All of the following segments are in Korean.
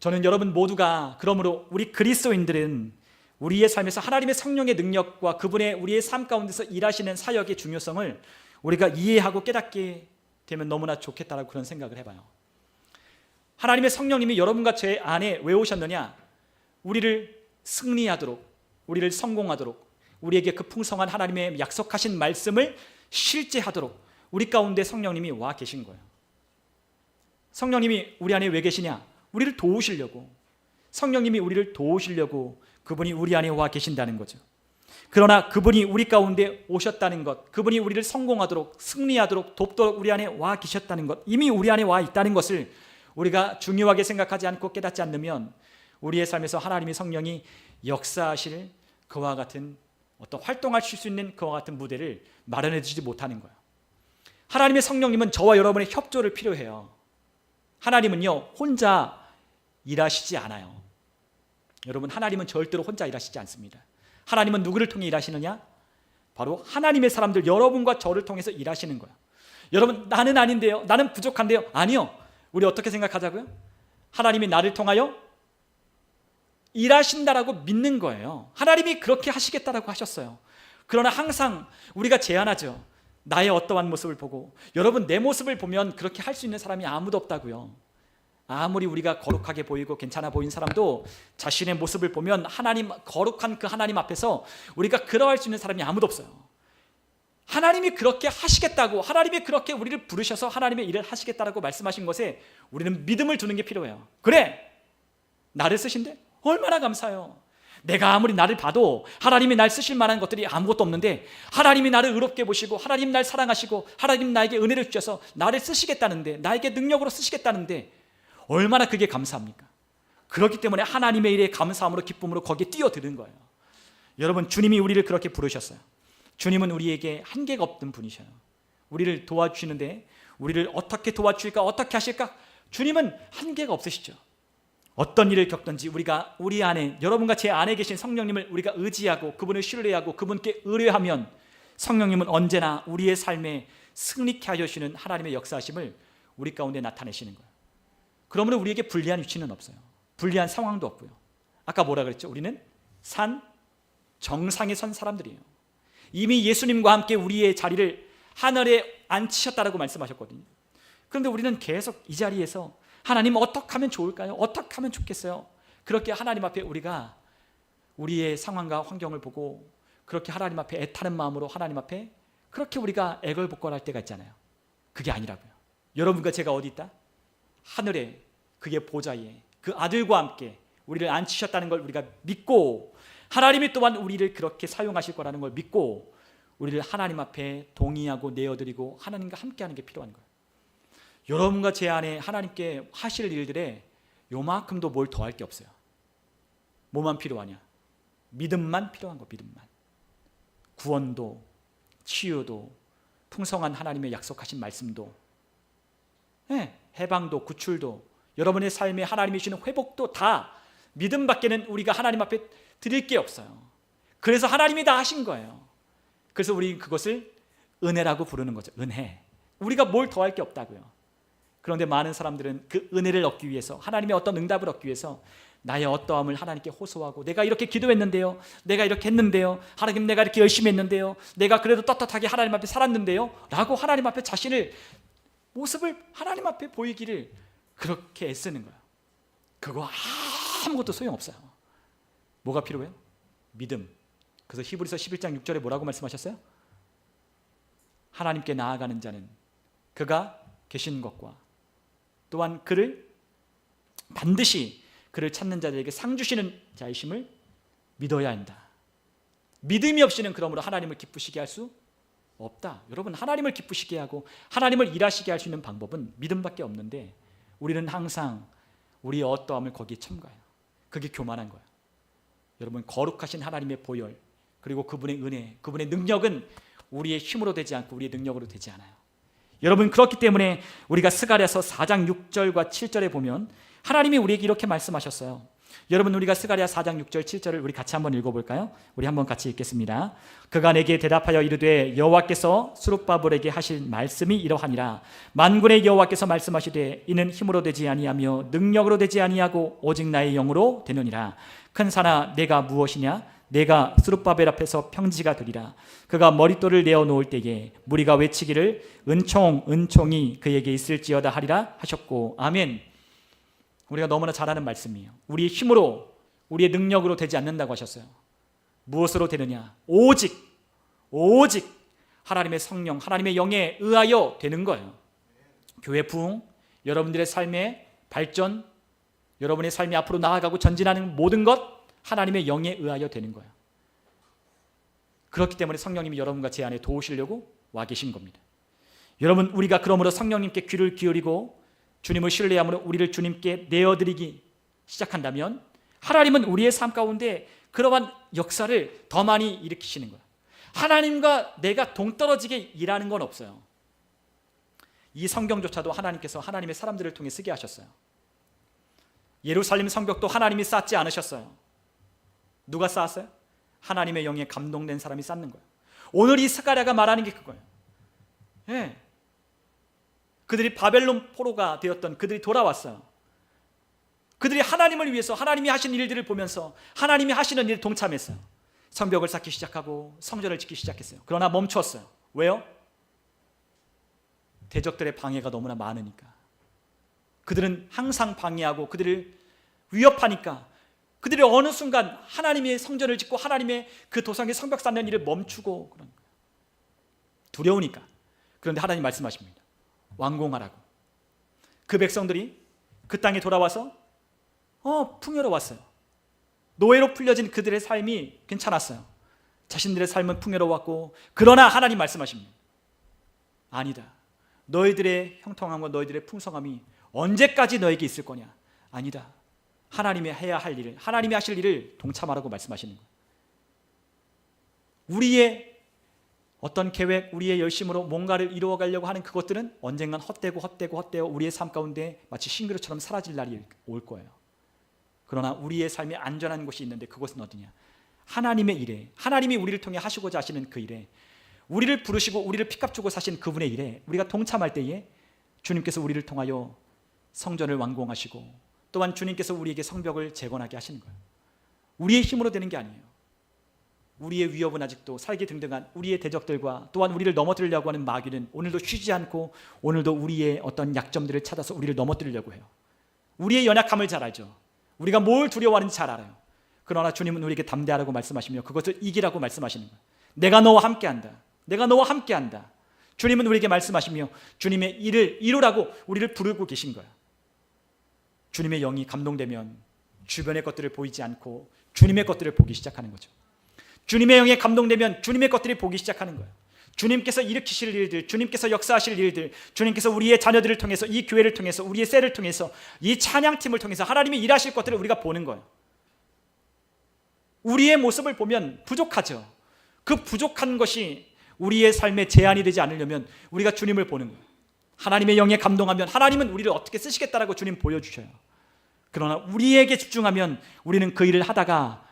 저는 여러분 모두가 그러므로 우리 그리스도인들은 우리의 삶에서 하나님의 성령의 능력과 그분의 우리의 삶 가운데서 일하시는 사역의 중요성을 우리가 이해하고 깨닫게 되면 너무나 좋겠다라고 그런 생각을 해봐요. 하나님의 성령님이 여러분과 제 안에 왜 오셨느냐? 우리를 승리하도록, 우리를 성공하도록, 우리에게 그 풍성한 하나님의 약속하신 말씀을 실제하도록 우리 가운데 성령님이 와 계신 거예요. 성령님이 우리 안에 왜 계시냐? 우리를 도우시려고. 성령님이 우리를 도우시려고 그분이 우리 안에 와 계신다는 거죠. 그러나 그분이 우리 가운데 오셨다는 것, 그분이 우리를 성공하도록, 승리하도록, 돕도록 우리 안에 와 계셨다는 것, 이미 우리 안에 와 있다는 것을 우리가 중요하게 생각하지 않고 깨닫지 않으면 우리의 삶에서 하나님의 성령이 역사하실 그와 같은 어떤 활동하실 수 있는 그와 같은 무대를 마련해 주지 못하는 거예요. 하나님의 성령님은 저와 여러분의 협조를 필요해요. 하나님은요 혼자 일하시지 않아요. 여러분, 하나님은 절대로 혼자 일하시지 않습니다. 하나님은 누구를 통해 일하시느냐? 바로 하나님의 사람들, 여러분과 저를 통해서 일하시는 거예요. 여러분, 나는 아닌데요, 나는 부족한데요. 아니요. 우리 어떻게 생각하자고요? 하나님이 나를 통하여 일하신다라고 믿는 거예요. 하나님이 그렇게 하시겠다라고 하셨어요. 그러나 항상 우리가 제안하죠. 나의 어떠한 모습을 보고. 여러분, 내 모습을 보면 그렇게 할 수 있는 사람이 아무도 없다고요. 아무리 우리가 거룩하게 보이고 괜찮아 보인 사람도 자신의 모습을 보면 하나님, 거룩한 그 하나님 앞에서 우리가 그러할 수 있는 사람이 아무도 없어요. 하나님이 그렇게 하시겠다고, 하나님이 그렇게 우리를 부르셔서 하나님의 일을 하시겠다라고 말씀하신 것에 우리는 믿음을 두는 게 필요해요. 그래, 나를 쓰신대? 얼마나 감사해요. 내가 아무리 나를 봐도 하나님이 날 쓰실 만한 것들이 아무것도 없는데 하나님이 나를 의롭게 보시고 하나님 날 사랑하시고 하나님 나에게 은혜를 주셔서 나를 쓰시겠다는데, 나에게 능력으로 쓰시겠다는데 얼마나 그게 감사합니까? 그렇기 때문에 하나님의 일에 감사함으로, 기쁨으로 거기에 뛰어드는 거예요. 여러분, 주님이 우리를 그렇게 부르셨어요. 주님은 우리에게 한계가 없는 분이셔요. 우리를 도와주시는데 우리를 어떻게 도와주실까, 어떻게 하실까? 주님은 한계가 없으시죠. 어떤 일을 겪든지 우리가 우리 안에, 여러분과 제 안에 계신 성령님을 우리가 의지하고 그분을 신뢰하고 그분께 의뢰하면 성령님은 언제나 우리의 삶에 승리케 하여 주시는 하나님의 역사하심을 우리 가운데 나타내시는 거예요. 그러므로 우리에게 불리한 위치는 없어요. 불리한 상황도 없고요. 아까 뭐라 그랬죠? 우리는 산 정상에 선 사람들이에요. 이미 예수님과 함께 우리의 자리를 하늘에 앉히셨다라고 말씀하셨거든요. 그런데 우리는 계속 이 자리에서 하나님 어떻게 하면 좋을까요? 어떻게 하면 좋겠어요? 그렇게 하나님 앞에 우리가 우리의 상황과 환경을 보고 그렇게 하나님 앞에 애타는 마음으로 하나님 앞에 그렇게 우리가 애걸복걸할 때가 있잖아요. 그게 아니라고요. 여러분과 제가 어디 있다? 하늘에, 그의 보좌에 그 아들과 함께 우리를 앉히셨다는 걸 우리가 믿고, 하나님이 또한 우리를 그렇게 사용하실 거라는 걸 믿고 우리를 하나님 앞에 동의하고 내어드리고 하나님과 함께하는 게 필요한 거예요. 여러분과 제 안에 하나님께 하실 일들에 요만큼도 뭘 더할 게 없어요. 뭐만 필요하냐? 믿음만 필요한 거, 믿음만. 구원도, 치유도, 풍성한 하나님의 약속하신 말씀도, 해방도, 구출도, 여러분의 삶에 하나님이 주시는 회복도 다 믿음밖에는 우리가 하나님 앞에 드릴 게 없어요. 그래서 하나님이 다 하신 거예요. 그래서 우리 그것을 은혜라고 부르는 거죠. 은혜. 우리가 뭘 더할 게 없다고요. 그런데 많은 사람들은 그 은혜를 얻기 위해서, 하나님의 어떤 응답을 얻기 위해서 나의 어떠함을 하나님께 호소하고, 내가 이렇게 기도했는데요, 내가 이렇게 했는데요, 하나님 내가 이렇게 열심히 했는데요, 내가 그래도 떳떳하게 하나님 앞에 살았는데요 라고 하나님 앞에 자신을, 모습을 하나님 앞에 보이기를 그렇게 애쓰는 거예요. 그거 아무것도 소용없어요. 뭐가 필요해요? 믿음. 그래서 히브리서 11장 6절에 뭐라고 말씀하셨어요? 하나님께 나아가는 자는 그가 계신 것과 또한 그를 반드시 그를 찾는 자들에게 상 주시는 자이심을 믿어야 한다. 믿음이 없이는 그러므로 하나님을 기쁘시게 할 수 없다. 여러분, 하나님을 기쁘시게 하고 하나님을 일하시게 할 수 있는 방법은 믿음밖에 없는데 우리는 항상 우리의 어떠함을 거기에 첨가해요. 그게 교만한 거예요. 여러분, 거룩하신 하나님의 보혈, 그리고 그분의 은혜, 그분의 능력은 우리의 힘으로 되지 않고 우리의 능력으로 되지 않아요. 여러분, 그렇기 때문에 우리가 스가랴서 4장 6절과 7절에 보면 하나님이 우리에게 이렇게 말씀하셨어요. 여러분, 우리가 스가랴 4장 6절 7절을 우리 같이 한번 읽어볼까요? 우리 한번 같이 읽겠습니다. 그가 내게 대답하여 이르되 여호와께서 스룹바벨에게 하실 말씀이 이러하니라. 만군의 여호와께서 말씀하시되 이는 힘으로 되지 아니하며 능력으로 되지 아니하고 오직 나의 영으로 되느니라. 큰 산아 내가 무엇이냐? 내가 스룹바벨 앞에서 평지가 되리라. 그가 머릿돌을 내어 놓을 때에 무리가 외치기를 은총 은총이 그에게 있을지어다 하리라 하셨고. 아멘. 우리가 너무나 잘 아는 말씀이에요. 우리의 힘으로, 우리의 능력으로 되지 않는다고 하셨어요. 무엇으로 되느냐? 오직 하나님의 성령, 하나님의 영에 의하여 되는 거예요. 교회 부흥, 여러분들의 삶의 발전, 여러분의 삶이 앞으로 나아가고 전진하는 모든 것 하나님의 영에 의하여 되는 거예요. 그렇기 때문에 성령님이 여러분과 제 안에 도우시려고 와 계신 겁니다. 여러분, 우리가 그러므로 성령님께 귀를 기울이고 주님을 신뢰함으로 우리를 주님께 내어드리기 시작한다면 하나님은 우리의 삶 가운데 그러한 역사를 더 많이 일으키시는 거예요. 하나님과 내가 동떨어지게 일하는 건 없어요. 이 성경조차도 하나님께서 하나님의 사람들을 통해 쓰게 하셨어요. 예루살렘 성벽도 하나님이 쌓지 않으셨어요. 누가 쌓았어요? 하나님의 영에 감동된 사람이 쌓는 거예요. 오늘 이 스가랴가 말하는 게 그거예요. 예. 그들이 바벨론 포로가 되었던 그들이 돌아왔어요. 그들이 하나님을 위해서 하나님이 하신 일들을 보면서 하나님이 하시는 일에 동참했어요. 성벽을 쌓기 시작하고 성전을 짓기 시작했어요. 그러나 멈추었어요. 왜요? 대적들의 방해가 너무나 많으니까. 그들은 항상 방해하고 그들을 위협하니까 그들이 어느 순간 하나님의 성전을 짓고 하나님의 그 도성의 성벽 쌓는 일을 멈추고 그런 거예요. 두려우니까. 그런데 하나님 말씀하십니다. 완공하라고. 그 백성들이 그 땅에 돌아와서 풍요로웠어요. 노예로 풀려진 그들의 삶이 괜찮았어요. 자신들의 삶은 풍요로웠고, 그러나 하나님 말씀하십니다. 아니다. 너희들의 형통함과 너희들의 풍성함이 언제까지 너에게 있을 거냐? 아니다. 하나님이 해야 할 일을, 하나님이 하실 일을 동참하라고 말씀하시는 거예요. 우리의 어떤 계획, 우리의 열심으로 뭔가를 이루어가려고 하는 그것들은 언젠간 헛되고 우리의 삶 가운데 마치 싱그러처럼 사라질 날이 올 거예요. 그러나 우리의 삶에 안전한 곳이 있는데 그것은 어디냐? 하나님의 일에, 하나님이 우리를 통해 하시고자 하시는 그 일에, 우리를 부르시고 우리를 피값 주고 사신 그분의 일에 우리가 동참할 때에 주님께서 우리를 통하여 성전을 완공하시고 또한 주님께서 우리에게 성벽을 재건하게 하시는 거예요. 우리의 힘으로 되는 게 아니에요. 우리의 위협은 아직도 살기 등등한 우리의 대적들과 또한 우리를 넘어뜨리려고 하는 마귀는 오늘도 쉬지 않고 오늘도 우리의 어떤 약점들을 찾아서 우리를 넘어뜨리려고 해요. 우리의 연약함을 잘 알죠. 우리가 뭘 두려워하는지 잘 알아요. 그러나 주님은 우리에게 담대하라고 말씀하시며 그것을 이기라고 말씀하시는 거예요. 내가 너와 함께한다. 내가 너와 함께한다. 주님은 우리에게 말씀하시며 주님의 일을 이루라고 우리를 부르고 계신 거예요. 주님의 영이 감동되면 주변의 것들을 보이지 않고 주님의 것들을 보기 시작하는 거죠. 주님의 영에 감동되면 주님의 것들이 보기 시작하는 거예요. 주님께서 일으키실 일들, 주님께서 역사하실 일들, 주님께서 우리의 자녀들을 통해서, 이 교회를 통해서, 우리의 셀을 통해서, 이 찬양팀을 통해서 하나님이 일하실 것들을 우리가 보는 거예요. 우리의 모습을 보면 부족하죠. 그 부족한 것이 우리의 삶에 제한이 되지 않으려면 우리가 주님을 보는 거예요. 하나님의 영에 감동하면 하나님은 우리를 어떻게 쓰시겠다라고 주님 보여주셔요. 그러나 우리에게 집중하면 우리는 그 일을 하다가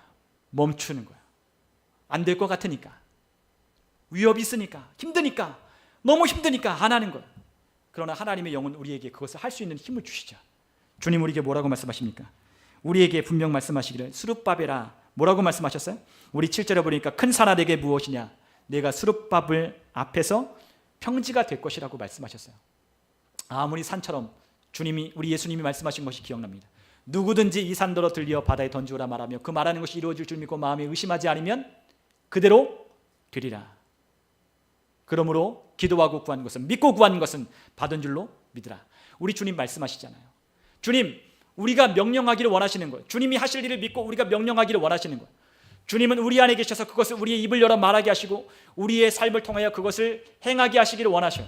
멈추는 거예요. 안 될 것 같으니까, 위협이 있으니까, 힘드니까, 너무 힘드니까 안 하는 거예요. 그러나 하나님의 영은 우리에게 그것을 할 수 있는 힘을 주시죠. 주님 우리에게 뭐라고 말씀하십니까? 우리에게 분명 말씀하시기를 스룹바벨아, 뭐라고 말씀하셨어요? 우리 7절에 보니까 큰 산아 내게 무엇이냐? 내가 스룹바벨 앞에서 평지가 될 것이라고 말씀하셨어요. 아무리 산처럼 주님이, 우리 예수님이 말씀하신 것이 기억납니다. 누구든지 이 산더러 들려 바다에 던지오라 말하며 그 말하는 것이 이루어질 줄 믿고 마음에 의심하지 않으면 그대로 되리라. 그러므로 기도하고 구한 것은, 믿고 구한 것은 받은 줄로 믿으라. 우리 주님 말씀하시잖아요. 주님, 우리가 명령하기를 원하시는 거예요. 주님이 하실 일을 믿고 우리가 명령하기를 원하시는 거예요. 주님은 우리 안에 계셔서 그것을 우리의 입을 열어 말하게 하시고 우리의 삶을 통하여 그것을 행하게 하시기를 원하셔요.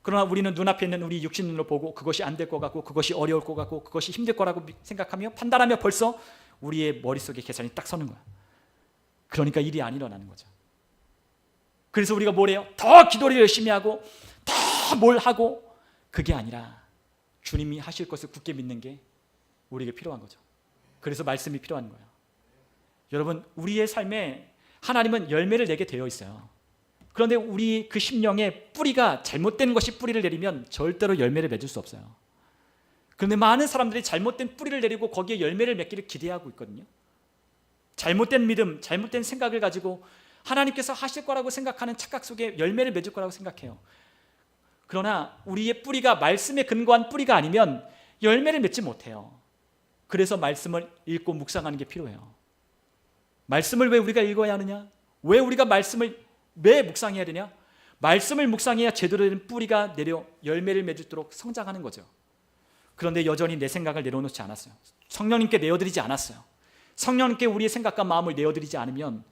그러나 우리는 눈앞에 있는 우리 육신으로 보고 그것이 안 될 것 같고 그것이 어려울 것 같고 그것이 힘들 거라고 생각하며 판단하며 벌써 우리의 머릿속에 계산이 딱 서는 거야. 그러니까 일이 안 일어나는 거죠. 그래서 우리가 뭘 해요? 더 기도를 열심히 하고 더 뭘 하고, 그게 아니라 주님이 하실 것을 굳게 믿는 게 우리에게 필요한 거죠. 그래서 말씀이 필요한 거예요. 여러분, 우리의 삶에 하나님은 열매를 내게 되어 있어요. 그런데 우리 그 심령에 뿌리가 잘못된 것이 뿌리를 내리면 절대로 열매를 맺을 수 없어요. 그런데 많은 사람들이 잘못된 뿌리를 내리고 거기에 열매를 맺기를 기대하고 있거든요. 잘못된 믿음, 잘못된 생각을 가지고 하나님께서 하실 거라고 생각하는 착각 속에 열매를 맺을 거라고 생각해요. 그러나 우리의 뿌리가 말씀에 근거한 뿌리가 아니면 열매를 맺지 못해요. 그래서 말씀을 읽고 묵상하는 게 필요해요. 말씀을 왜 우리가 읽어야 하느냐? 왜 우리가 말씀을 왜 묵상해야 되냐? 말씀을 묵상해야 제대로 된 뿌리가 내려 열매를 맺도록 성장하는 거죠. 그런데 여전히 내 생각을 내려놓지 않았어요. 성령님께 내어드리지 않았어요. 성령님께 우리의 생각과 마음을 내어드리지 않으면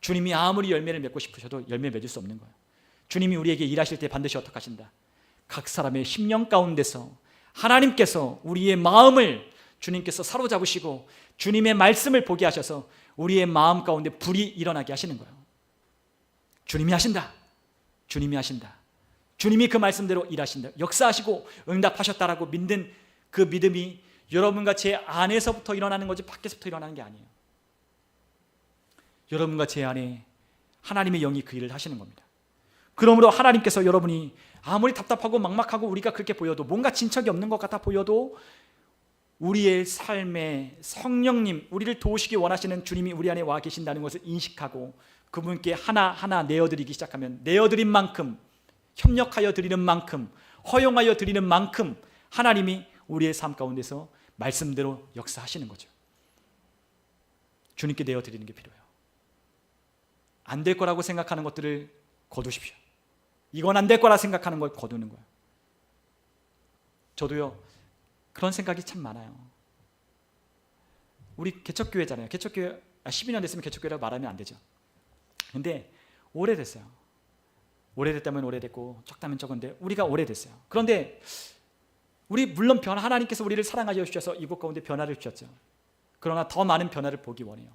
주님이 아무리 열매를 맺고 싶으셔도 열매 맺을 수 없는 거예요. 주님이 우리에게 일하실 때 반드시 어떻게 하신다? 각 사람의 심령 가운데서 하나님께서 우리의 마음을 주님께서 사로잡으시고 주님의 말씀을 보게 하셔서 우리의 마음 가운데 불이 일어나게 하시는 거예요. 주님이 하신다. 주님이 하신다. 주님이 그 말씀대로 일하신다. 역사하시고 응답하셨다라고 믿는 그 믿음이 여러분과 제 안에서부터 일어나는 거지 밖에서부터 일어나는 게 아니에요. 여러분과 제 안에 하나님의 영이 그 일을 하시는 겁니다. 그러므로 하나님께서 여러분이 아무리 답답하고 막막하고 우리가 그렇게 보여도 뭔가 진척이 없는 것 같아 보여도 우리의 삶에 성령님, 우리를 도우시기 원하시는 주님이 우리 안에 와 계신다는 것을 인식하고 그분께 하나하나 내어드리기 시작하면 내어드린 만큼, 협력하여 드리는 만큼, 허용하여 드리는 만큼 하나님이 우리의 삶 가운데서 말씀대로 역사하시는 거죠. 주님께 내어드리는 게 필요해요. 안 될 거라고 생각하는 것들을 거두십시오. 이건 안 될 거라 생각하는 걸 거두는 거예요. 저도요, 그런 생각이 참 많아요. 우리 개척교회잖아요. 개척교회 12년 됐으면 개척교회라고 말하면 안 되죠. 근데 오래됐어요. 오래됐다면 오래됐고 적다면 적은데 우리가 오래됐어요. 그런데 우리 물론 하나님께서 우리를 사랑하여 주셔서 이곳 가운데 변화를 주셨죠. 그러나 더 많은 변화를 보기 원해요.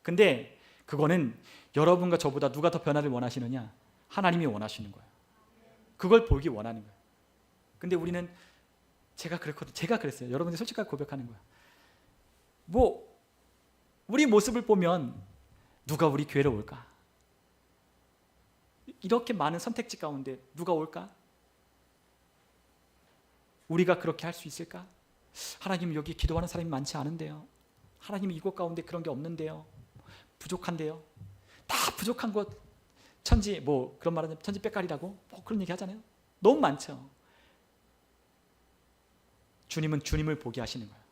근데 그거는 여러분과 저보다 누가 더 변화를 원하시느냐? 하나님이 원하시는 거예요. 그걸 보기 원하는 거예요. 근데 우리는 제가 그랬어요. 여러분들 솔직하게 고백하는 거예요. 뭐 우리 모습을 보면 누가 우리 교회로 올까? 이렇게 많은 선택지 가운데 누가 올까? 우리가 그렇게 할 수 있을까? 하나님, 여기 기도하는 사람이 많지 않은데요. 하나님, 이곳 가운데 그런 게 없는데요. 부족한데요. 다 부족한 것 천지, 뭐 그런 말하자면 천지 빽깔이라고 뭐 그런 얘기 하잖아요. 너무 많죠. 주님은 주님을 보게 하시는 거예요.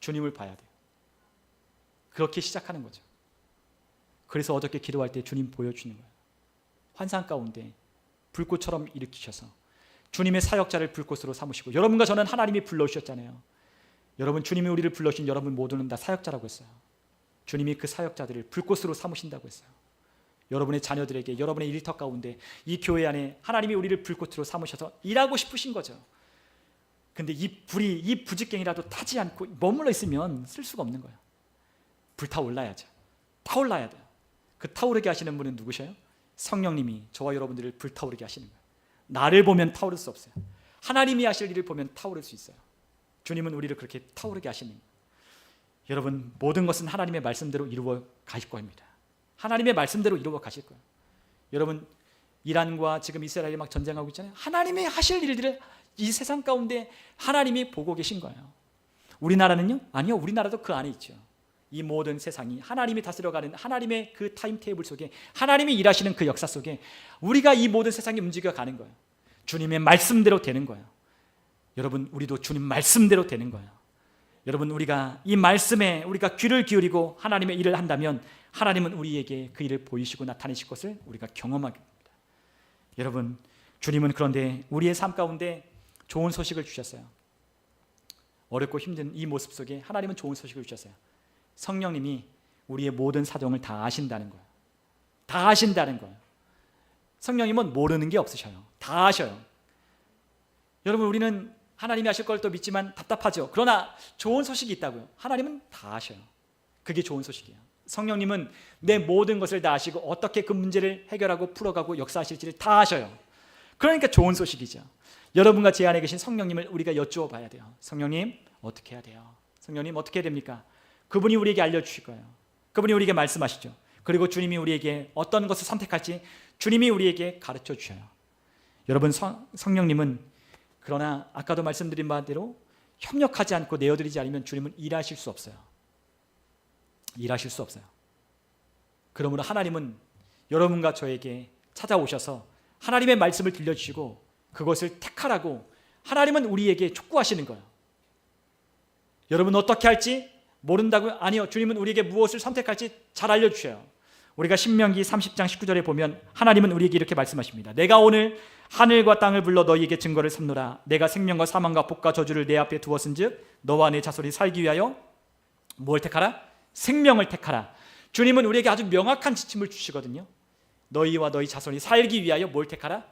주님을 봐야 돼요. 그렇게 시작하는 거죠. 그래서 어저께 기도할 때 주님 보여주는 거예요. 환상 가운데 불꽃처럼 일으키셔서 주님의 사역자를 불꽃으로 삼으시고, 여러분과 저는 하나님이 불러주셨잖아요. 여러분, 주님이 우리를 불러주신 여러분 모두는 다 사역자라고 했어요. 주님이 그 사역자들을 불꽃으로 삼으신다고 했어요. 여러분의 자녀들에게, 여러분의 일터 가운데, 이 교회 안에 하나님이 우리를 불꽃으로 삼으셔서 일하고 싶으신 거죠. 근데 이 불이, 이 부직갱이라도 타지 않고 머물러 있으면 쓸 수가 없는 거예요. 불타올라야죠. 타올라야 돼요. 그 타오르게 하시는 분은 누구셔요? 성령님이 저와 여러분들을 불타오르게 하시는 거예요. 나를 보면 타오를 수 없어요. 하나님이 하실 일을 보면 타오를 수 있어요. 주님은 우리를 그렇게 타오르게 하시는 거예요. 여러분, 모든 것은 하나님의 말씀대로 이루어 가실 겁니다. 하나님의 말씀대로 이루어 가실 거예요. 여러분, 이란과 지금 이스라엘이 막 전쟁하고 있잖아요. 하나님이 하실 일들을 이 세상 가운데 하나님이 보고 계신 거예요. 우리나라는요? 아니요, 우리나라도 그 안에 있죠. 이 모든 세상이 하나님이 다스려가는 하나님의 그 타임테이블 속에, 하나님이 일하시는 그 역사 속에 우리가 이 모든 세상이 움직여가는 거예요. 주님의 말씀대로 되는 거예요. 여러분, 우리도 주님 말씀대로 되는 거예요. 여러분, 우리가 이 말씀에 우리가 귀를 기울이고 하나님의 일을 한다면 하나님은 우리에게 그 일을 보이시고 나타내실 것을 우리가 경험하게 됩니다. 여러분, 주님은 그런데 우리의 삶 가운데 좋은 소식을 주셨어요. 어렵고 힘든 이 모습 속에 하나님은 좋은 소식을 주셨어요. 성령님이 우리의 모든 사정을 다 아신다는 거예요. 다 아신다는 거예요. 성령님은 모르는 게 없으셔요. 다 아셔요. 여러분, 우리는 하나님이 하실 걸 또 믿지만 답답하죠. 그러나 좋은 소식이 있다고요. 하나님은 다 아셔요. 그게 좋은 소식이에요. 성령님은 내 모든 것을 다 아시고 어떻게 그 문제를 해결하고 풀어가고 역사하실지를 다 아셔요. 그러니까 좋은 소식이죠. 여러분과 제 안에 계신 성령님을 우리가 여쭈어 봐야 돼요. 성령님, 어떻게 해야 돼요? 성령님, 어떻게 해야 됩니까? 그분이 우리에게 알려주실 거예요. 그분이 우리에게 말씀하시죠. 그리고 주님이 우리에게 어떤 것을 선택할지 주님이 우리에게 가르쳐 주셔요. 여러분, 성령님은 그러나 아까도 말씀드린 바대로 협력하지 않고 내어드리지 않으면 주님은 일하실 수 없어요. 일하실 수 없어요. 그러므로 하나님은 여러분과 저에게 찾아오셔서 하나님의 말씀을 들려주시고 그것을 택하라고 하나님은 우리에게 촉구하시는 거예요. 여러분 어떻게 할지 모른다고요? 아니요. 주님은 우리에게 무엇을 선택할지 잘 알려주셔요. 우리가 신명기 30장 19절에 보면 하나님은 우리에게 이렇게 말씀하십니다. 내가 오늘 하늘과 땅을 불러 너희에게 증거를 삼노라. 내가 생명과 사망과 복과 저주를 내 앞에 두었은즉 너와 내 자손이 살기 위하여 뭘 택하라? 생명을 택하라. 주님은 우리에게 아주 명확한 지침을 주시거든요. 너희와 너희 자손이 살기 위하여 뭘 택하라?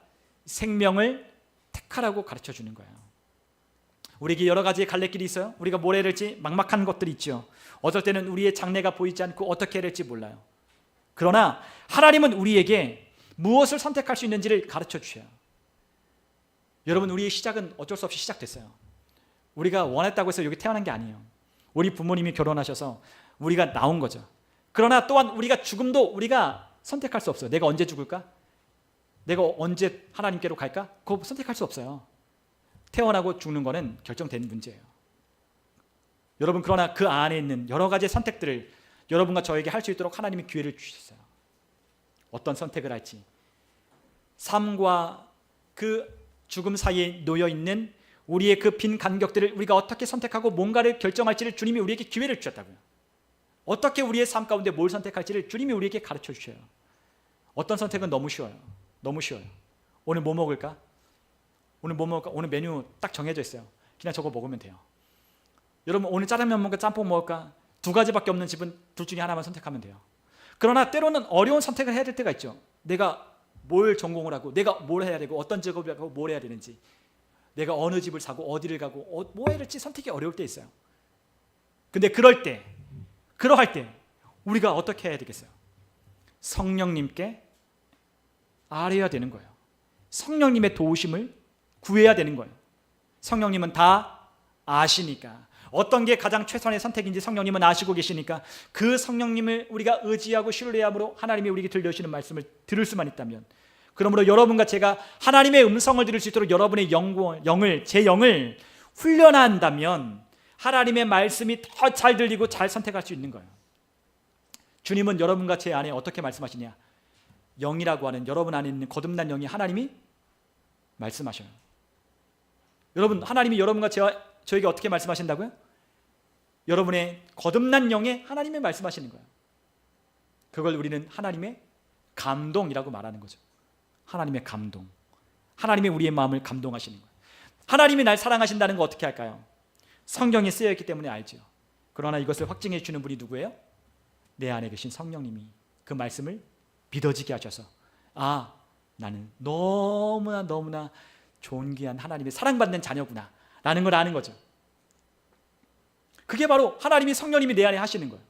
생명을 택하라고 가르쳐 주는 거예요. 우리에게 여러 가지의 갈래길이 있어요. 우리가 뭘 해야 될지 막막한 것들이 있죠. 어떨 때는 우리의 장래가 보이지 않고 어떻게 해야 될지 몰라요. 그러나 하나님은 우리에게 무엇을 선택할 수 있는지를 가르쳐 주셔요. 여러분, 우리의 시작은 어쩔 수 없이 시작됐어요. 우리가 원했다고 해서 여기 태어난 게 아니에요. 우리 부모님이 결혼하셔서 우리가 나온 거죠. 그러나 또한 우리가 죽음도 우리가 선택할 수 없어요. 내가 언제 죽을까? 내가 언제 하나님께로 갈까? 그거 선택할 수 없어요. 태어나고 죽는 거는 결정된 문제예요. 여러분, 그러나 그 안에 있는 여러 가지의 선택들을 여러분과 저에게 할 수 있도록 하나님이 기회를 주셨어요. 어떤 선택을 할지, 삶과 그 죽음 사이에 놓여 있는 우리의 그 빈 간격들을 우리가 어떻게 선택하고 뭔가를 결정할지를 주님이 우리에게 기회를 주셨다고요. 어떻게 우리의 삶 가운데 뭘 선택할지를 주님이 우리에게 가르쳐 주셔요. 어떤 선택은 너무 쉬워요. 너무 쉬워요. 오늘 뭐 먹을까? 오늘 뭐 먹을까? 오늘 메뉴 딱 정해져 있어요. 그냥 저거 먹으면 돼요. 여러분, 오늘 짜장면 먹을까? 짬뽕 먹을까? 두 가지밖에 없는 집은 둘 중에 하나만 선택하면 돼요. 그러나 때로는 어려운 선택을 해야 될 때가 있죠. 내가 뭘 전공을 하고 내가 뭘 해야 되고 어떤 직업을 하고 뭘 해야 되는지, 내가 어느 집을 사고 어디를 가고 뭐 해야 될지 선택이 어려울 때 있어요. 근데 그럴 때, 그러할 때 우리가 어떻게 해야 되겠어요? 성령님께 아뢰야 되는 거예요. 성령님의 도우심을 구해야 되는 거예요. 성령님은 다 아시니까, 어떤 게 가장 최선의 선택인지 성령님은 아시고 계시니까 그 성령님을 우리가 의지하고 신뢰함으로 하나님이 우리에게 들려주시는 말씀을 들을 수만 있다면, 그러므로 여러분과 제가 하나님의 음성을 들을 수 있도록 여러분의 제 영을 훈련한다면 하나님의 말씀이 더 잘 들리고 잘 선택할 수 있는 거예요. 주님은 여러분과 제 안에 어떻게 말씀하시냐? 영이라고 하는 여러분 안에 있는 거듭난 영이 하나님이 말씀하셔요. 여러분, 하나님이 여러분과 저에게 어떻게 말씀하신다고요? 여러분의 거듭난 영에 하나님이 말씀하시는 거예요. 그걸 우리는 하나님의 감동이라고 말하는 거죠. 하나님의 감동. 하나님이 우리의 마음을 감동하시는 거예요. 하나님이 날 사랑하신다는 거 어떻게 할까요? 성경에 쓰여있기 때문에 알죠. 그러나 이것을 확증해 주는 분이 누구예요? 내 안에 계신 성령님이 그 말씀을 믿어지게 하셔서, 아, 나는 너무나 존귀한 하나님의 사랑받는 자녀구나 라는 걸 아는 거죠. 그게 바로 하나님이, 성령님이 내 안에 하시는 거예요.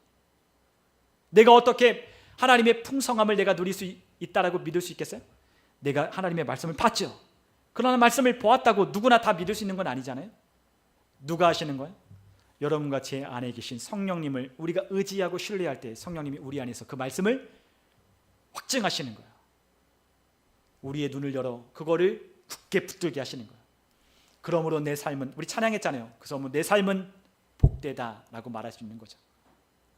내가 어떻게 하나님의 풍성함을 내가 누릴 수 있다라고 믿을 수 있겠어요? 내가 하나님의 말씀을 봤죠. 그러나 말씀을 보았다고 누구나 다 믿을 수 있는 건 아니잖아요. 누가 하시는 거예요? 여러분과 제 안에 계신 성령님을 우리가 의지하고 신뢰할 때 성령님이 우리 안에서 그 말씀을 확증하시는 거예요. 우리의 눈을 열어 그거를 굳게 붙들게 하시는 거예요. 그러므로 내 삶은, 우리 찬양했잖아요. 그래서 내 삶은 복되다라고 말할 수 있는 거죠.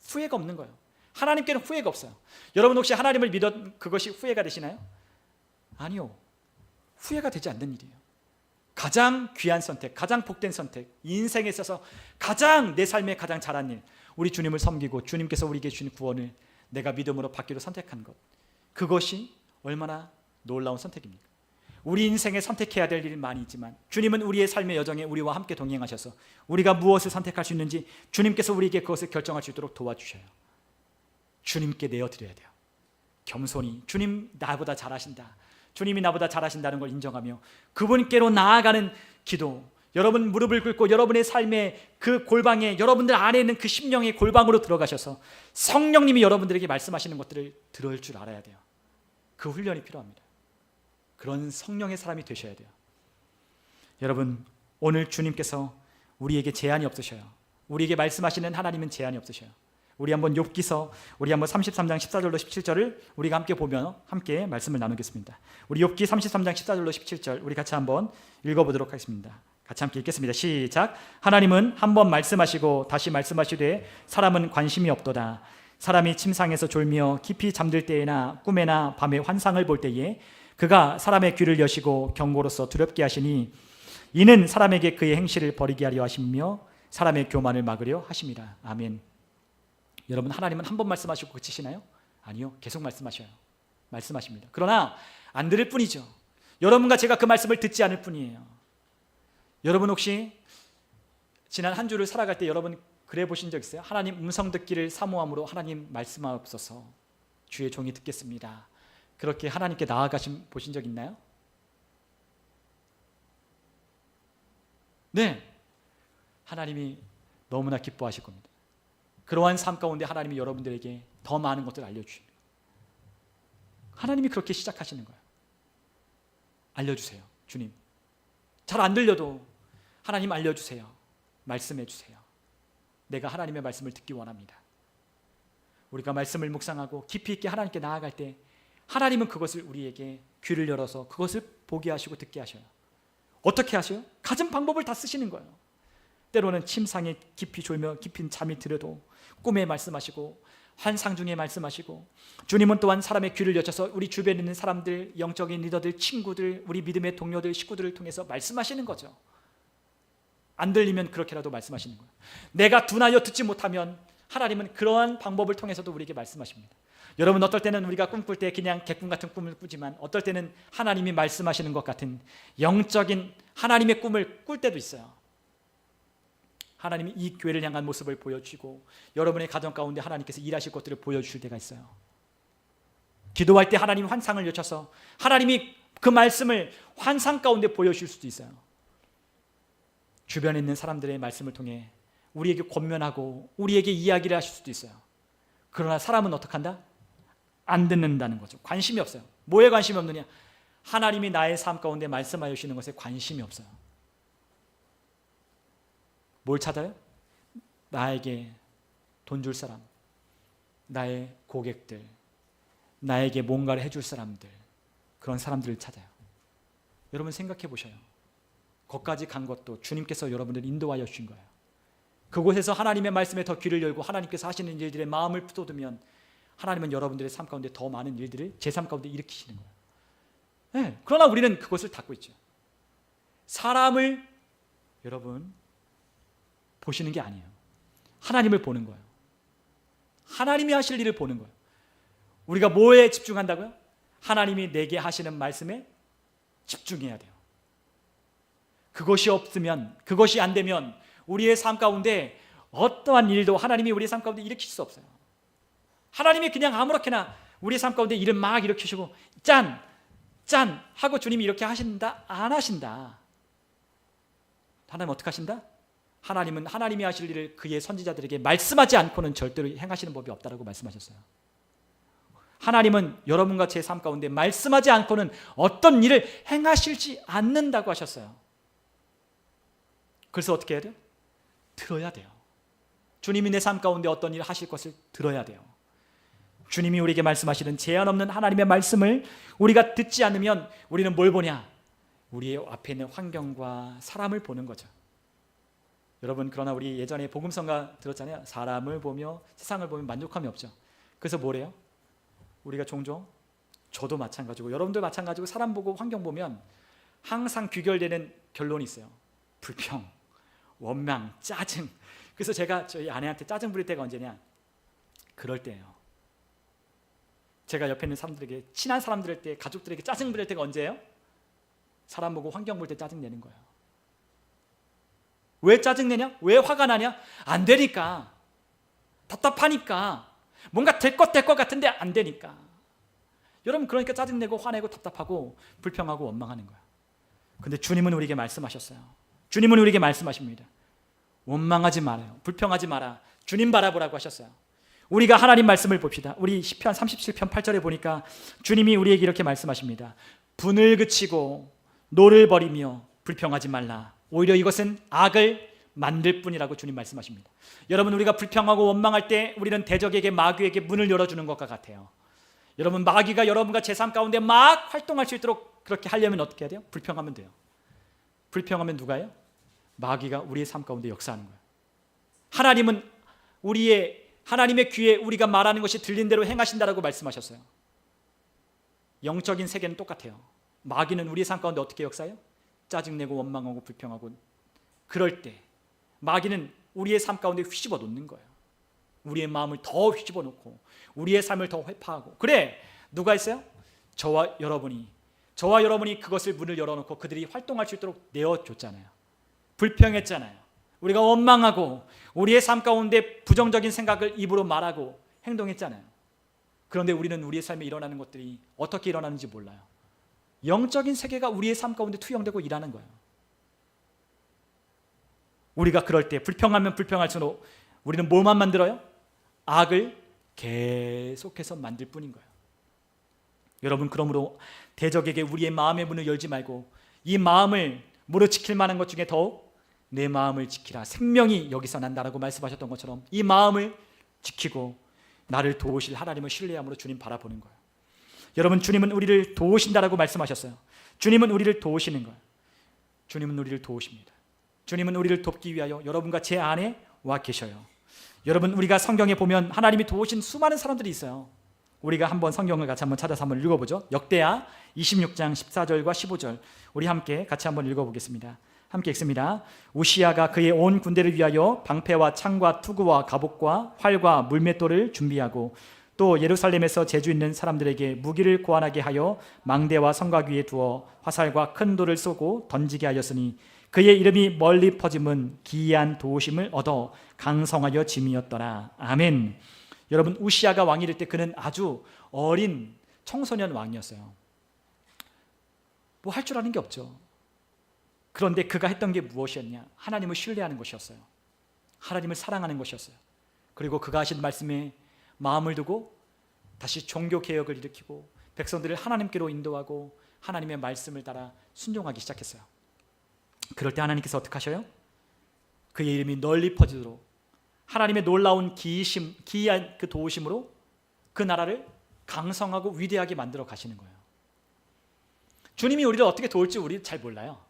후회가 없는 거예요. 하나님께는 후회가 없어요. 여러분 혹시 하나님을 믿었 그것이 후회가 되시나요? 아니요. 후회가 되지 않는 일이에요. 가장 귀한 선택, 가장 복된 선택, 인생에 있어서 가장 내 삶에 가장 잘한 일, 우리 주님을 섬기고 주님께서 우리에게 주신 구원을 내가 믿음으로 받기로 선택한 것, 그것이 얼마나 놀라운 선택입니까? 우리 인생에 선택해야 될 일이 많이 있지만 주님은 우리의 삶의 여정에 우리와 함께 동행하셔서 우리가 무엇을 선택할 수 있는지 주님께서 우리에게 그것을 결정할 수 있도록 도와주셔요. 주님께 내어드려야 돼요. 겸손히, 주님 나보다 잘하신다, 주님이 나보다 잘하신다는 걸 인정하며 그분께로 나아가는 기도, 여러분 무릎을 꿇고 여러분의 삶의 그 골방에, 여러분들 안에 있는 그 심령의 골방으로 들어가셔서 성령님이 여러분들에게 말씀하시는 것들을 들을 줄 알아야 돼요. 그 훈련이 필요합니다. 그런 성령의 사람이 되셔야 돼요. 여러분, 오늘 주님께서 우리에게 제한이 없으셔요. 우리에게 말씀하시는 하나님은 제한이 없으셔요. 우리 한번 욥기서 우리 한번 33장 14절로 17절을 우리가 함께 보며 함께 말씀을 나누겠습니다. 우리 욥기 33장 14절로 17절 우리 같이 한번 읽어보도록 하겠습니다. 같이 함께 읽겠습니다. 시작. 하나님은 한번 말씀하시고 다시 말씀하시되 사람은 관심이 없도다. 사람이 침상에서 졸며 깊이 잠들 때에나 꿈에나 밤에 환상을 볼 때에 그가 사람의 귀를 여시고 경고로서 두렵게 하시니 이는 사람에게 그의 행실을 버리게 하려 하시며 사람의 교만을 막으려 하심이라. 아멘. 여러분, 하나님은 한 번 말씀하시고 그치시나요? 아니요, 계속 말씀하십니다. 그러나 안 들을 뿐이죠. 여러분과 제가 그 말씀을 듣지 않을 뿐이에요. 여러분 혹시 지난 한 주를 살아갈 때 여러분 그래 보신 적 있어요? 하나님 음성 듣기를 사모함으로 하나님 말씀하옵소서, 주의 종이 듣겠습니다. 그렇게 하나님께 나아가신 보신 적 있나요? 네, 하나님이 너무나 기뻐하실 겁니다. 그러한 삶 가운데 하나님이 여러분들에게 더 많은 것들을 알려주십니다. 하나님이 그렇게 시작하시는 거예요. 알려주세요. 주님, 잘 안 들려도 하나님 알려주세요. 말씀해 주세요. 내가 하나님의 말씀을 듣기 원합니다. 우리가 말씀을 묵상하고 깊이 있게 하나님께 나아갈 때 하나님은 그것을 우리에게 귀를 열어서 그것을 보게 하시고 듣게 하셔요. 어떻게 하셔요? 가진 방법을 다 쓰시는 거예요. 때로는 침상에 깊이 졸며 깊은 잠이 들어도 꿈에 말씀하시고 환상 중에 말씀하시고, 주님은 또한 사람의 귀를 여셔서 우리 주변에 있는 사람들, 영적인 리더들, 친구들, 우리 믿음의 동료들, 식구들을 통해서 말씀하시는 거죠. 안 들리면 그렇게라도 말씀하시는 거예요. 내가 둔하여 듣지 못하면 하나님은 그러한 방법을 통해서도 우리에게 말씀하십니다. 여러분, 어떨 때는 우리가 꿈꿀 때 그냥 개꿈 같은 꿈을 꾸지만 어떨 때는 하나님이 말씀하시는 것 같은 영적인 하나님의 꿈을 꿀 때도 있어요. 하나님이 이 교회를 향한 모습을 보여주시고 여러분의 가정 가운데 하나님께서 일하실 것들을 보여주실 때가 있어요. 기도할 때 하나님 환상을 여셔서 하나님이 그 말씀을 환상 가운데 보여주실 수도 있어요. 주변에 있는 사람들의 말씀을 통해 우리에게 권면하고 우리에게 이야기를 하실 수도 있어요. 그러나 사람은 어떻게 한다? 안 듣는다는 거죠. 관심이 없어요. 뭐에 관심이 없느냐? 하나님이 나의 삶 가운데 말씀하여 주시는 것에 관심이 없어요. 뭘 찾아요? 나에게 돈 줄 사람, 나의 고객들, 나에게 뭔가를 해줄 사람들, 그런 사람들을 찾아요. 여러분 생각해 보셔요. 거기까지 간 것도 주님께서 여러분을 인도하여 주신 거예요. 그곳에서 하나님의 말씀에 더 귀를 열고 하나님께서 하시는 일들에 마음을 쏟으면 하나님은 여러분들의 삶 가운데 더 많은 일들을 제 삶 가운데 일으키시는 거예요. 네, 그러나 우리는 그것을 닫고 있죠. 사람을 여러분 보시는 게 아니에요. 하나님을 보는 거예요. 하나님이 하실 일을 보는 거예요. 우리가 뭐에 집중한다고요? 하나님이 내게 하시는 말씀에 집중해야 돼요. 그것이 없으면, 그것이 안 되면 우리의 삶 가운데 어떠한 일도 하나님이 우리의 삶 가운데 일으킬 수 없어요. 하나님이 그냥 아무렇게나 우리의 삶 가운데 일을 막 일으키시고 짠! 짠! 하고 주님이 이렇게 하신다? 안 하신다. 하나님 어떻게 하신다? 하나님은 하나님이 하실 일을 그의 선지자들에게 말씀하지 않고는 절대로 행하시는 법이 없다라고 말씀하셨어요. 하나님은 여러분과 제 삶 가운데 말씀하지 않고는 어떤 일을 행하실지 않는다고 하셨어요. 그래서 어떻게 해야 돼요? 들어야 돼요. 주님이 내 삶 가운데 어떤 일을 하실 것을 들어야 돼요. 주님이 우리에게 말씀하시는 제한 없는 하나님의 말씀을 우리가 듣지 않으면 우리는 뭘 보냐? 우리의 앞에 있는 환경과 사람을 보는 거죠. 여러분, 그러나 우리 예전에 복음성가 들었잖아요. 사람을 보며 세상을 보면 만족함이 없죠. 그래서 뭐래요? 우리가 종종, 저도 마찬가지고 여러분들 마찬가지고 사람 보고 환경 보면 항상 귀결되는 결론이 있어요. 불평, 원망, 짜증. 그래서 제가 저희 아내한테 짜증 부릴 때가 언제냐? 그럴 때예요. 제가 옆에 있는 사람들에게, 친한 사람들에게, 가족들에게 짜증 부릴 때가 언제예요? 사람 보고 환경 볼 때 짜증 내는 거예요. 왜 짜증내냐? 왜 화가 나냐? 안 되니까. 답답하니까. 뭔가 될 것 같은데 안 되니까. 여러분, 그러니까 짜증내고 화내고 답답하고 불평하고 원망하는 거야. 근데 주님은 우리에게 말씀하셨어요. 주님은 우리에게 말씀하십니다. 원망하지 말아요. 불평하지 마라. 주님 바라보라고 하셨어요. 우리가 하나님 말씀을 봅시다. 우리 시편 37편 8절에 보니까 주님이 우리에게 이렇게 말씀하십니다. 분을 그치고 노를 버리며 불평하지 말라. 오히려 이것은 악을 만들 뿐이라고 주님 말씀하십니다. 여러분, 우리가 불평하고 원망할 때 우리는 대적에게, 마귀에게 문을 열어주는 것과 같아요. 여러분, 마귀가 여러분과 제 삶 가운데 막 활동할 수 있도록 그렇게 하려면 어떻게 해야 돼요? 불평하면 돼요. 불평하면 누가 해요? 마귀가 우리의 삶 가운데 역사하는 거예요. 하나님은 하나님의 귀에 우리가 말하는 것이 들린 대로 행하신다라고 말씀하셨어요. 영적인 세계는 똑같아요. 마귀는 우리의 삶 가운데 어떻게 역사해요? 짜증내고 원망하고 불평하고. 그럴 때 마귀는 우리의 삶 가운데 휘집어 놓는 거예요. 우리의 마음을 더 휘집어 놓고 우리의 삶을 더 회파하고. 그래, 누가 했어요? 저와 여러분이 그것을 문을 열어놓고 그들이 활동할 수 있도록 내어줬잖아요. 불평했잖아요. 우리가 원망하고 우리의 삶 가운데 부정적인 생각을 입으로 말하고 행동했잖아요. 그런데 우리는 우리의 삶에 일어나는 것들이 어떻게 일어나는지 몰라요. 영적인 세계가 우리의 삶 가운데 투영되고 일하는 거예요. 우리가 그럴 때 불평하면 불평할수록 우리는 뭐만 만들어요? 악을 계속해서 만들 뿐인 거예요. 여러분, 그러므로 대적에게 우리의 마음의 문을 열지 말고 이 마음을 무릇 지킬 만한 것 중에 더욱 내 마음을 지키라. 생명이 여기서 난다라고 말씀하셨던 것처럼 이 마음을 지키고 나를 도우실 하나님을 신뢰함으로 주님 바라보는 거예요. 여러분, 주님은 우리를 도우신다라고 말씀하셨어요. 주님은 우리를 도우시는 거예요. 주님은 우리를 도우십니다. 주님은 우리를 돕기 위하여 여러분과 제 안에 와 계셔요. 여러분, 우리가 성경에 보면 하나님이 도우신 수많은 사람들이 있어요. 우리가 한번 성경을 같이 한번 찾아서 한번 읽어보죠. 역대하 26장 14절과 15절 우리 함께 같이 한번 읽어보겠습니다. 함께 읽습니다. 우시야가 그의 온 군대를 위하여 방패와 창과 투구와 갑옷과 활과 물맷돌을 준비하고 또 예루살렘에서 재주 있는 사람들에게 무기를 고안하게 하여 망대와 성곽 위에 두어 화살과 큰 돌을 쏘고 던지게 하였으니 그의 이름이 멀리 퍼짐은 기이한 도우심을 얻어 강성하여 짐이었더라. 아멘. 여러분, 우시야가 왕이 될 때 그는 아주 어린 청소년 왕이었어요. 뭐 할 줄 아는 게 없죠. 그런데 그가 했던 게 무엇이었냐? 하나님을 신뢰하는 것이었어요. 하나님을 사랑하는 것이었어요. 그리고 그가 하신 말씀에 마음을 두고 다시 종교개혁을 일으키고 백성들을 하나님께로 인도하고 하나님의 말씀을 따라 순종하기 시작했어요. 그럴 때 하나님께서 어떻게 하셔요? 그의 이름이 널리 퍼지도록 하나님의 놀라운 기이한 그 도우심으로 그 나라를 강성하고 위대하게 만들어 가시는 거예요. 주님이 우리를 어떻게 도울지 우리 잘 몰라요.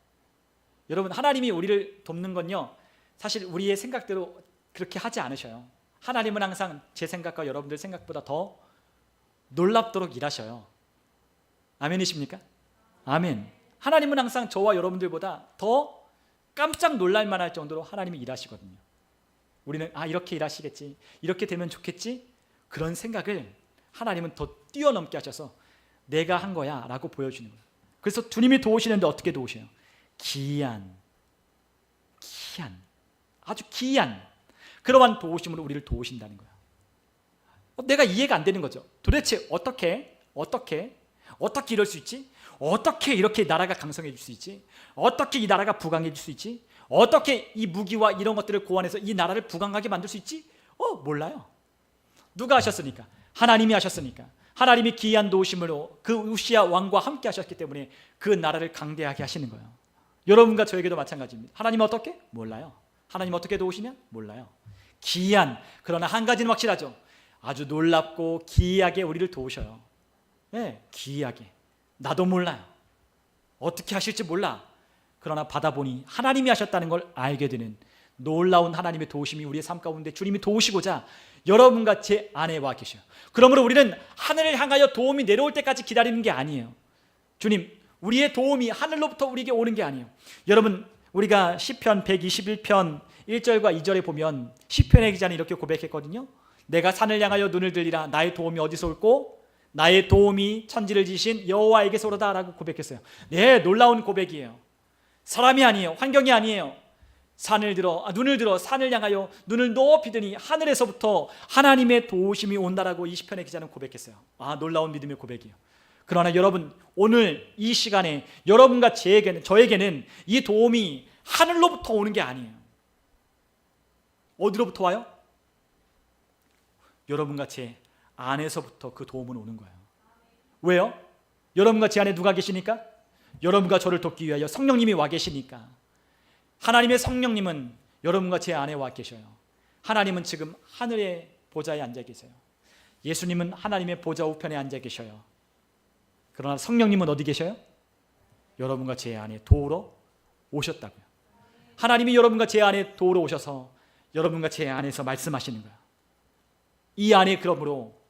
여러분, 하나님이 우리를 돕는 건요, 사실 우리의 생각대로 그렇게 하지 않으셔요. 하나님은 항상 제 생각과 여러분들 생각보다 더 놀랍도록 일하셔요. 아멘이십니까? 아멘. 하나님은 항상 저와 여러분들보다 더 깜짝 놀랄 만할 정도로 하나님이 일하시거든요. 우리는 이렇게 일하시겠지, 이렇게 되면 좋겠지, 그런 생각을 하나님은 더 뛰어넘게 하셔서 내가 한 거야 라고 보여주는 거예요. 그래서 주님이 도우시는데 어떻게 도우셔요? 기이한 아주 기이한 그러한 도우심으로 우리를 도우신다는 거예요. 내가 이해가 안 되는 거죠. 도대체 어떻게 이럴 수 있지? 어떻게 이렇게 나라가 강성해질 수 있지? 어떻게 이 나라가 부강해질 수 있지? 어떻게 이 무기와 이런 것들을 고안해서 이 나라를 부강하게 만들 수 있지? 몰라요. 누가 하셨으니까? 하나님이 하셨으니까. 하나님이 기이한 도우심으로 그 우시야 왕과 함께 하셨기 때문에 그 나라를 강대하게 하시는 거예요. 여러분과 저에게도 마찬가지입니다. 하나님 어떻게? 몰라요. 하나님 어떻게 도우시냐? 몰라요. 기이한, 그러나 한 가지는 확실하죠. 아주 놀랍고 기이하게 우리를 도우셔요. 네, 기이하게. 나도 몰라요. 어떻게 하실지 몰라. 그러나 받아보니 하나님이 하셨다는 걸 알게 되는 놀라운 하나님의 도우심이 우리의 삶 가운데 주님이 도우시고자 여러분과 제 안에 와 계셔요. 그러므로 우리는 하늘을 향하여 도움이 내려올 때까지 기다리는 게 아니에요. 주님, 우리의 도움이 하늘로부터 우리에게 오는 게 아니에요. 여러분, 우리가 시편 121편 1절과 2절에 보면 시편의 기자는 이렇게 고백했거든요. 내가 산을 향하여 눈을 들리라. 나의 도움이 어디서 올꼬? 나의 도움이 천지를 지신 여호와에게서 오로다 라고 고백했어요. 네, 놀라운 고백이에요. 사람이 아니에요. 환경이 아니에요. 눈을 들어 산을 향하여 눈을 높이 드니 하늘에서부터 하나님의 도우심이 온다라고 이 시편의 기자는 고백했어요. 놀라운 믿음의 고백이에요. 그러나 여러분, 오늘 이 시간에 여러분과 저에게는 이 도움이 하늘로부터 오는 게 아니에요. 어디로부터 와요? 여러분과 제 안에서부터 그 도움은 오는 거예요. 왜요? 여러분과 제 안에 누가 계시니까? 여러분과 저를 돕기 위하여 성령님이 와 계시니까. 하나님의 성령님은 여러분과 제 안에 와 계셔요. 하나님은 지금 하늘의 보좌에 앉아 계세요. 예수님은 하나님의 보좌 우편에 앉아 계셔요. 그러나 성령님은 어디 계셔요? 여러분과 제 안에 도우러 오셨다고요. 하나님이 여러분과 제 안에 도우러 오셔서 여러분과 제 안에서 말씀하시는 거예요. 이 안에 그러므로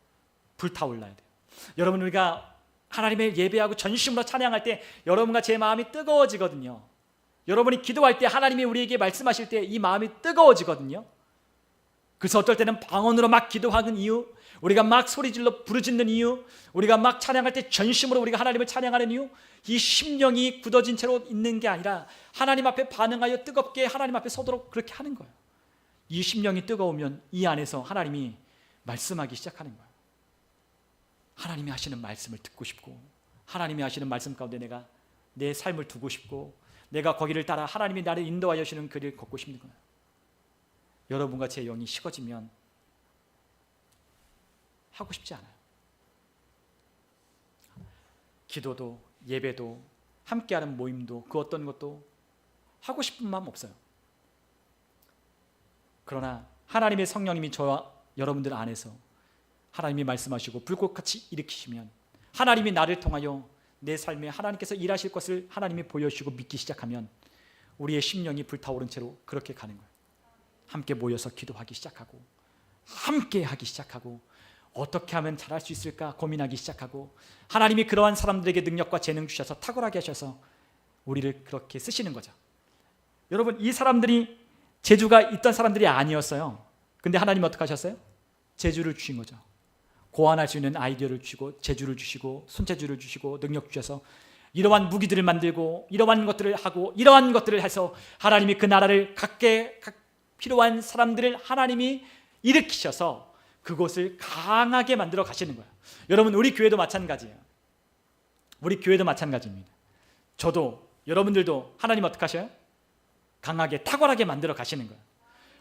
불타올라야 돼요. 여러분, 우리가 하나님의 예배하고 전심으로 찬양할 때 여러분과 제 마음이 뜨거워지거든요. 여러분이 기도할 때 하나님이 우리에게 말씀하실 때 이 마음이 뜨거워지거든요. 그래서 어떨 때는 방언으로 막 기도하는 이유, 우리가 막 소리질러 부르짖는 이유, 우리가 막 찬양할 때 전심으로 우리가 하나님을 찬양하는 이유, 이 심령이 굳어진 채로 있는 게 아니라 하나님 앞에 반응하여 뜨겁게 하나님 앞에 서도록 그렇게 하는 거예요. 이 심령이 뜨거우면 이 안에서 하나님이 말씀하기 시작하는 거예요. 하나님이 하시는 말씀을 듣고 싶고, 하나님이 하시는 말씀 가운데 내가 내 삶을 두고 싶고, 내가 거기를 따라 하나님이 나를 인도하여 주시는 그 길을 걷고 싶은 거예요. 여러분과 제 영이 식어지면 하고 싶지 않아요. 기도도 예배도 함께하는 모임도 그 어떤 것도 하고 싶은 마음 없어요. 그러나 하나님의 성령님이 저와 여러분들 안에서 하나님이 말씀하시고 불꽃같이 일으키시면, 하나님이 나를 통하여 내 삶에 하나님께서 일하실 것을 하나님이 보여주시고 믿기 시작하면 우리의 심령이 불타오른 채로 그렇게 가는 거예요. 함께 모여서 기도하기 시작하고, 함께 하기 시작하고, 어떻게 하면 잘할 수 있을까 고민하기 시작하고, 하나님이 그러한 사람들에게 능력과 재능 주셔서 탁월하게 하셔서 우리를 그렇게 쓰시는 거죠. 여러분, 이 사람들이 재주가 있던 사람들이 아니었어요. 근데 하나님은 어떻게 하셨어요? 재주를 주신 거죠. 고안할 수 있는 아이디어를 주시고, 재주를 주시고, 손재주를 주시고, 능력 주셔서 이러한 무기들을 만들고, 이러한 것들을 하고, 이러한 것들을 해서 하나님이 그 나라를 갖게 필요한 사람들을 하나님이 일으키셔서 그곳을 강하게 만들어 가시는 거예요. 여러분, 우리 교회도 마찬가지예요. 우리 교회도 마찬가지입니다. 저도 여러분들도 하나님 어떻게 하셔요? 강하게 탁월하게 만들어 가시는 거예요.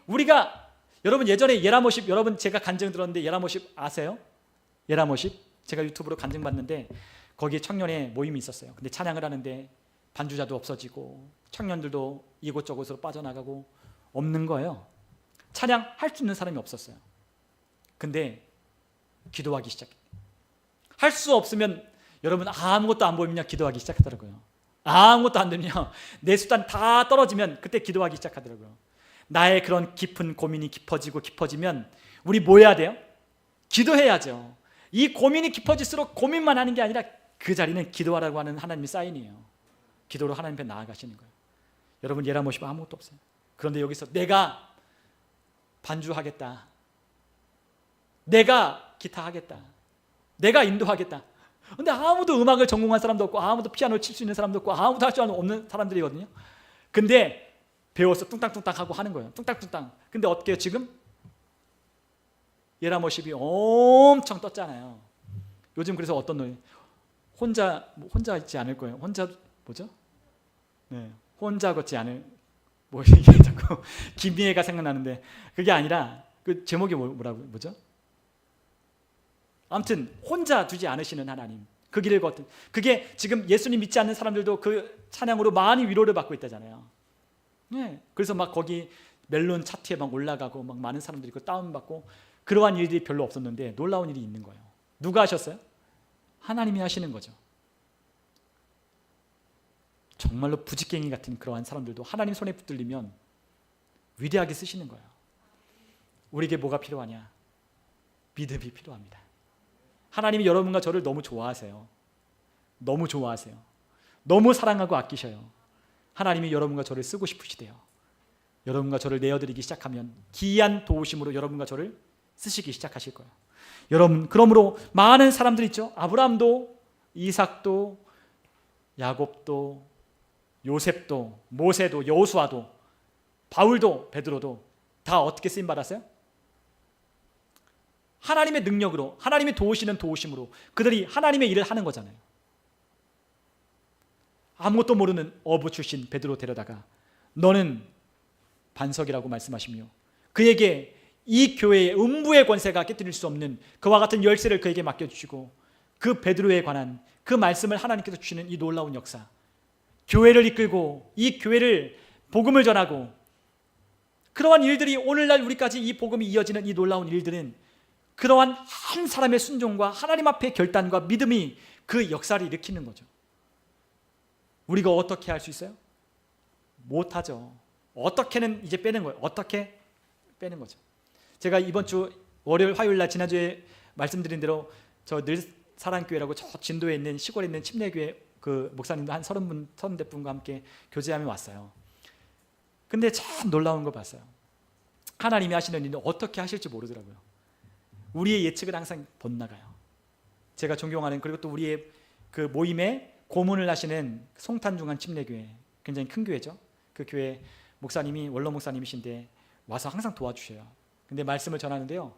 우리가, 여러분 예전에 예라모십, 여러분 제가 간증 들었는데 예라모십 아세요? 예라모십? 제가 유튜브로 간증 봤는데 거기에 청년의 모임이 있었어요. 근데 찬양을 하는데 반주자도 없어지고 청년들도 이곳저곳으로 빠져나가고 없는 거예요. 찬양할 수 있는 사람이 없었어요. 근데 기도하기 시작했어요. 할 수 없으면 여러분 아무것도 안 보이면 기도하기 시작하더라고요. 아무것도 안 되면 내 수단 다 떨어지면 그때 기도하기 시작하더라고요. 나의 그런 깊은 고민이 깊어지면 우리 뭐 해야 돼요? 기도해야죠. 이 고민이 깊어질수록 고민만 하는 게 아니라 그 자리는 기도하라고 하는 하나님의 사인이에요. 기도로 하나님 앞에 나아가시는 거예요. 여러분 예라모십 아무것도 없어요. 그런데 여기서 내가 반주하겠다, 내가 기타 하겠다, 내가 인도하겠다. 근데 아무도 음악을 전공한 사람도 없고, 아무도 피아노를 칠 수 있는 사람도 없고, 아무도 할 줄 없는 사람들이거든요. 근데 배워서 뚱땅뚱땅 하고 하는 거예요. 뚱땅뚱땅. 근데 어떻게 해요? 지금 예라모십이 엄청 떴잖아요. 요즘 그래서 어떤 노래, 혼자 있지 않을 거예요. 혼자 뭐죠? 네, 혼자 걷지 않을, 뭐 이게 자꾸 김미애가 생각나는데 그게 아니라 그 제목이 뭐죠? 아무튼 혼자 두지 않으시는 하나님, 그 길을 걷든, 그게 지금 예수님 믿지 않는 사람들도 그 찬양으로 많이 위로를 받고 있다잖아요. 네, 그래서 막 거기 멜론 차트에 막 올라가고 막 많은 사람들이 그 다운받고 그러한 일들이 별로 없었는데 놀라운 일이 있는 거예요. 누가 하셨어요? 하나님이 하시는 거죠. 정말로 부지깽이 같은 그러한 사람들도 하나님 손에 붙들리면 위대하게 쓰시는 거예요. 우리에게 뭐가 필요하냐? 믿음이 필요합니다. 하나님이 여러분과 저를 너무 좋아하세요. 너무 좋아하세요. 너무 사랑하고 아끼셔요. 하나님이 여러분과 저를 쓰고 싶으시대요. 여러분과 저를 내어드리기 시작하면 기이한 도우심으로 여러분과 저를 쓰시기 시작하실 거예요. 여러분, 그러므로 많은 사람들 있죠. 아브라함도, 이삭도, 야곱도, 요셉도, 모세도, 여호수아도, 바울도, 베드로도 다 어떻게 쓰임 받았어요? 하나님의 능력으로, 하나님이 도우시는 도우심으로 그들이 하나님의 일을 하는 거잖아요. 아무것도 모르는 어부 출신 베드로 데려다가 너는 반석이라고 말씀하시며 그에게 이 교회의 음부의 권세가 깨뜨릴 수 없는 그와 같은 열쇠를 그에게 맡겨주시고 그 베드로에 관한 그 말씀을 하나님께서 주시는 이 놀라운 역사, 교회를 이끌고 이 교회를 복음을 전하고 그러한 일들이 오늘날 우리까지 이 복음이 이어지는 이 놀라운 일들은 그러한 한 사람의 순종과 하나님 앞의 결단과 믿음이 그 역사를 일으키는 거죠. 우리가 어떻게 할 수 있어요? 못하죠. 어떻게는 이제 빼는 거예요. 어떻게 빼는 거죠. 제가 이번 주 월요일 화요일 날 지난주에 말씀드린 대로 저 늘사랑교회라고 저 진도에 있는 시골에 있는 침례교회 그 목사님도 한 30대 분과 함께 교제하며 왔어요. 근데 참 놀라운 거 봤어요. 하나님이 하시는 일은 어떻게 하실지 모르더라고요. 우리의 예측을 항상 빗나가요. 제가 존경하는, 그리고 또 우리의 그 모임에 고문을 하시는 송탄중한 침례교회, 굉장히 큰 교회죠. 그 교회 목사님이 원로 목사님이신데 와서 항상 도와주셔요. 근데 말씀을 전하는데요,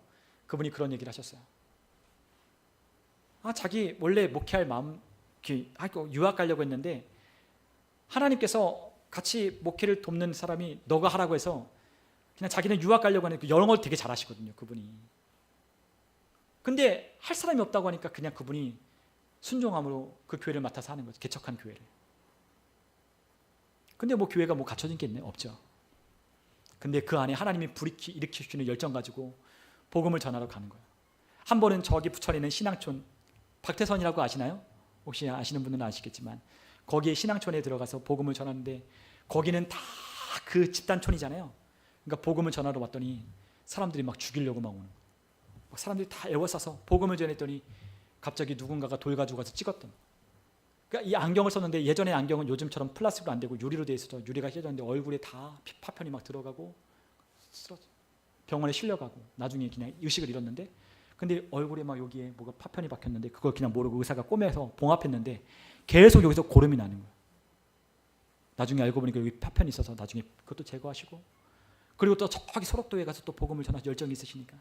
그분이 그런 얘기를 하셨어요. 자기 원래 목회할 마음, 유학 가려고 했는데 하나님께서 같이 목회를 돕는 사람이 너가 하라고 해서 그냥 자기는 유학 가려고 하는데 영어를 되게 잘하시거든요, 그분이. 근데 할 사람이 없다고 하니까 그냥 그분이 순종함으로 그 교회를 맡아서 하는 거죠. 개척한 교회를. 근데 뭐 교회가 뭐 갖춰진 게 있나요? 없죠. 근데 그 안에 하나님이 일으키시는 열정 가지고 복음을 전하러 가는 거예요. 한 번은 저기 부천에 있는 신앙촌, 박태선이라고 아시나요? 혹시 아시는 분은 아시겠지만 거기에 신앙촌에 들어가서 복음을 전하는데 거기는 다 그 집단촌이잖아요. 그러니까 복음을 전하러 왔더니 사람들이 막 죽이려고 막 오는 거예요. 사람들이 다 애워싸서 복음을 전했더니 갑자기 누군가가 돌 가지고 가서 찍었던. 그러니까 이 안경을 썼는데 예전에 안경은 요즘처럼 플라스틱으로 안 되고 유리로 돼 있어서 유리가 휘어졌는데 얼굴에 다 파편이 막 들어가고 쓰러져. 병원에 실려가고 나중에 그냥 의식을 잃었는데, 근데 얼굴에 막 여기에 뭐가 파편이 박혔는데 그걸 그냥 모르고 의사가 꼬매서 봉합했는데 계속 여기서 고름이 나는 거예요. 나중에 알고 보니까 여기 파편이 있어서 나중에 그것도 제거하시고, 그리고 또 저기 소록도에 가서 또 복음을 전하서 열정이 있으시니까.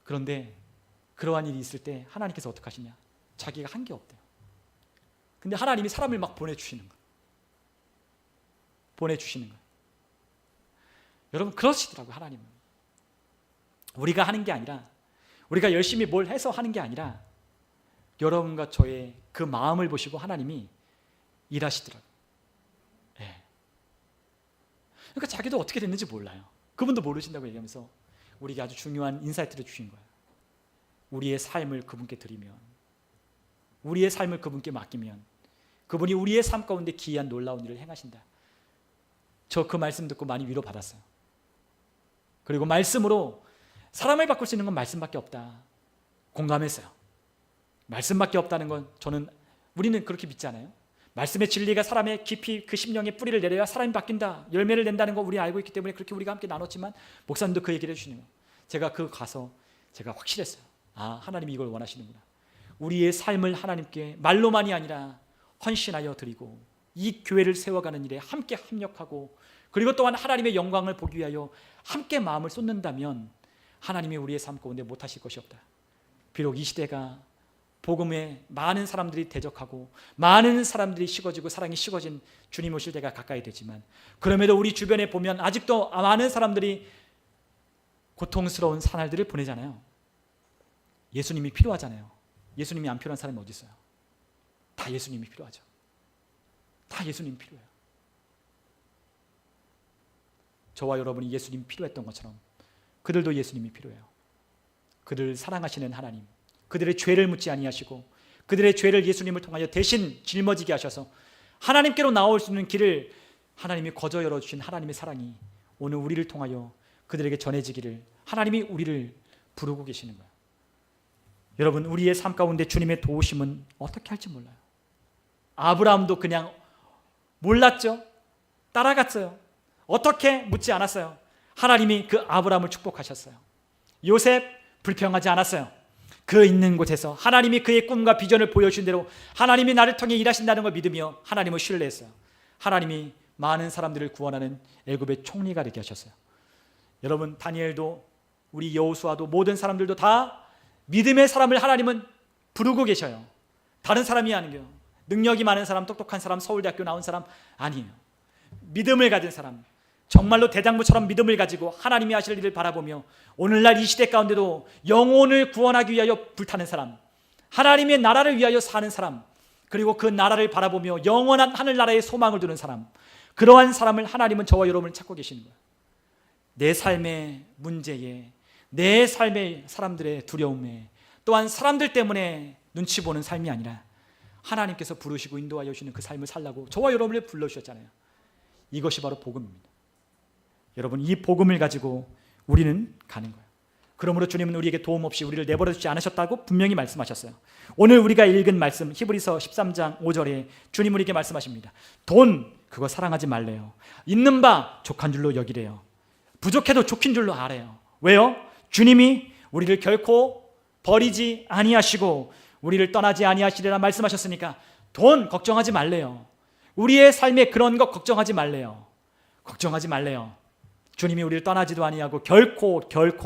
그런데 그러한 일이 있을 때 하나님께서 어떻게 하시냐? 자기가 한 게 없대요. 근데 하나님이 사람을 막 보내주시는 거예요. 보내주시는 거예요. 여러분 그러시더라고요, 하나님은. 우리가 하는 게 아니라, 우리가 열심히 뭘 해서 하는 게 아니라 여러분과 저의 그 마음을 보시고 하나님이 일하시더라고요. 네. 그러니까 자기도 어떻게 됐는지 몰라요. 그분도 모르신다고 얘기하면서 우리에게 아주 중요한 인사이트를 주신 거예요. 우리의 삶을 그분께 드리면, 우리의 삶을 그분께 맡기면 그분이 우리의 삶 가운데 기이한 놀라운 일을 행하신다. 저 그 말씀 듣고 많이 위로받았어요. 그리고 말씀으로 사람을 바꿀 수 있는 건 말씀밖에 없다. 공감했어요. 말씀밖에 없다는 건 우리는 그렇게 믿지 않아요? 말씀의 진리가 사람의 깊이 그 심령에 뿌리를 내려야 사람이 바뀐다, 열매를 낸다는 거 우리 알고 있기 때문에 그렇게 우리가 함께 나눴지만 목사님도 그 얘기를 해주시는 거예요. 제가 가서 제가 확실했어요. 하나님이 이걸 원하시는구나. 우리의 삶을 하나님께 말로만이 아니라 헌신하여 드리고 이 교회를 세워가는 일에 함께 협력하고, 그리고 또한 하나님의 영광을 보기 위하여 함께 마음을 쏟는다면 하나님이 우리의 삶 가운데 못하실 것이 없다. 비록 이 시대가 복음에 많은 사람들이 대적하고 많은 사람들이 식어지고 사랑이 식어진 주님 오실 때가 가까이 되지만, 그럼에도 우리 주변에 보면 아직도 많은 사람들이 고통스러운 사날들을 보내잖아요. 예수님이 필요하잖아요. 예수님이 안 필요한 사람이 어디 있어요? 다 예수님이 필요하죠. 다 예수님이 필요해요. 저와 여러분이 예수님이 필요했던 것처럼 그들도 예수님이 필요해요. 그들을 사랑하시는 하나님, 그들의 죄를 묻지 아니하시고 그들의 죄를 예수님을 통하여 대신 짊어지게 하셔서 하나님께로 나올 수 있는 길을 하나님이 거저 열어주신 하나님의 사랑이 오늘 우리를 통하여 그들에게 전해지기를 하나님이 우리를 부르고 계시는 거예요. 여러분, 우리의 삶 가운데 주님의 도우심은 어떻게 할지 몰라요. 아브라함도 그냥 몰랐죠. 따라갔어요. 어떻게 묻지 않았어요. 하나님이 그 아브라함을 축복하셨어요. 요셉 불평하지 않았어요. 그 있는 곳에서 하나님이 그의 꿈과 비전을 보여주신 대로 하나님이 나를 통해 일하신다는 걸 믿으며 하나님을 신뢰했어요. 하나님이 많은 사람들을 구원하는 애굽의 총리가 되게 하셨어요. 여러분, 다니엘도 우리 여호수아도 모든 사람들도 다 믿음의 사람을 하나님은 부르고 계셔요. 다른 사람이 아니에요. 능력이 많은 사람, 똑똑한 사람, 서울대학교 나온 사람 아니에요. 믿음을 가진 사람, 정말로 대장부처럼 믿음을 가지고 하나님이 하실 일을 바라보며 오늘날 이 시대 가운데도 영혼을 구원하기 위하여 불타는 사람, 하나님의 나라를 위하여 사는 사람, 그리고 그 나라를 바라보며 영원한 하늘나라의 소망을 두는 사람, 그러한 사람을 하나님은 저와 여러분을 찾고 계시는 거예요. 내 삶의 문제에, 내 삶의 사람들의 두려움에, 또한 사람들 때문에 눈치 보는 삶이 아니라 하나님께서 부르시고 인도하여 주시는 그 삶을 살라고 저와 여러분을 불러주셨잖아요. 이것이 바로 복음입니다. 여러분, 이 복음을 가지고 우리는 가는 거예요. 그러므로 주님은 우리에게 도움 없이 우리를 내버려 두지 않으셨다고 분명히 말씀하셨어요. 오늘 우리가 읽은 말씀 히브리서 13장 5절에 주님 우리에게 말씀하십니다. 돈 그거 사랑하지 말래요. 있는 바 족한 줄로 여기래요. 부족해도 족힌 줄로 알아요. 왜요? 주님이 우리를 결코 버리지 아니하시고 우리를 떠나지 아니하시리라 말씀하셨으니까 돈 걱정하지 말래요. 우리의 삶에 그런 것 걱정하지 말래요. 걱정하지 말래요. 주님이 우리를 떠나지도 아니하고 결코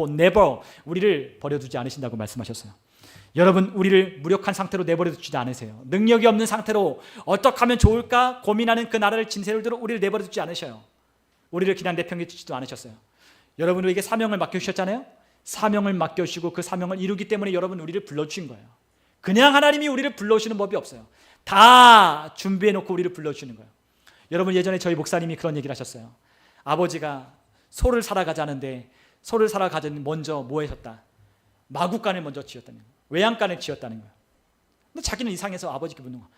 never 우리를 버려두지 않으신다고 말씀하셨어요. 여러분, 우리를 무력한 상태로 내버려두지 않으세요. 능력이 없는 상태로 어떻게 하면 좋을까 고민하는 그 나라를 진세를 들어 우리를 내버려두지 않으셔요. 우리를 그냥 내팽개치지도 않으셨어요. 여러분, 우리에게 사명을 맡겨주셨잖아요. 사명을 맡겨주시고 그 사명을 이루기 때문에 여러분 우리를 불러주신 거예요. 그냥 하나님이 우리를 불러주시는 법이 없어요. 다 준비해놓고 우리를 불러주시는 거예요. 여러분, 예전에 저희 목사님이 그런 얘기를 하셨어요. 아버지가 소를 사러 가자는데 소를 사러 가자니 먼저 뭐 하셨다? 마구간을 먼저 지었다는 거예요. 외양간을 지었다는 거예요. 근데 자기는 이상해서 아버지께 묻는 거예요.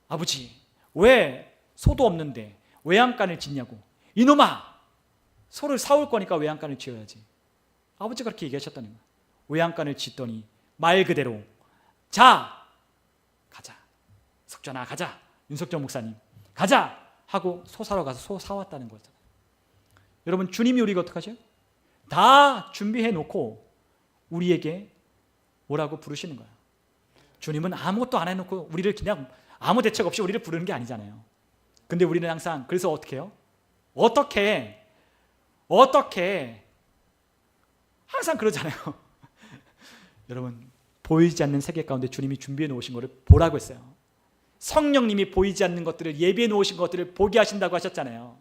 아버지, 왜 소도 없는데 외양간을 짓냐고. 이놈아, 소를 사올 거니까 외양간을 지어야지. 아버지가 그렇게 얘기하셨다는 거예요. 외양간을 짓더니 말 그대로 자, 가자. 석전아 가자. 윤석전 목사님 가자 하고 소 사러 가서 소 사왔다는 거죠. 여러분, 주님이 우리가 어떡하죠? 다 준비해 놓고 우리에게 뭐라고 부르시는 거예요. 주님은 아무것도 안 해놓고 우리를 그냥 아무 대책 없이 우리를 부르는 게 아니잖아요. 근데 우리는 항상 그래서 어떻게 해요? 어떻게 항상 그러잖아요. 여러분, 보이지 않는 세계 가운데 주님이 준비해 놓으신 것을 보라고 했어요. 성령님이 보이지 않는 것들을 예비해 놓으신 것들을 보게 하신다고 하셨잖아요.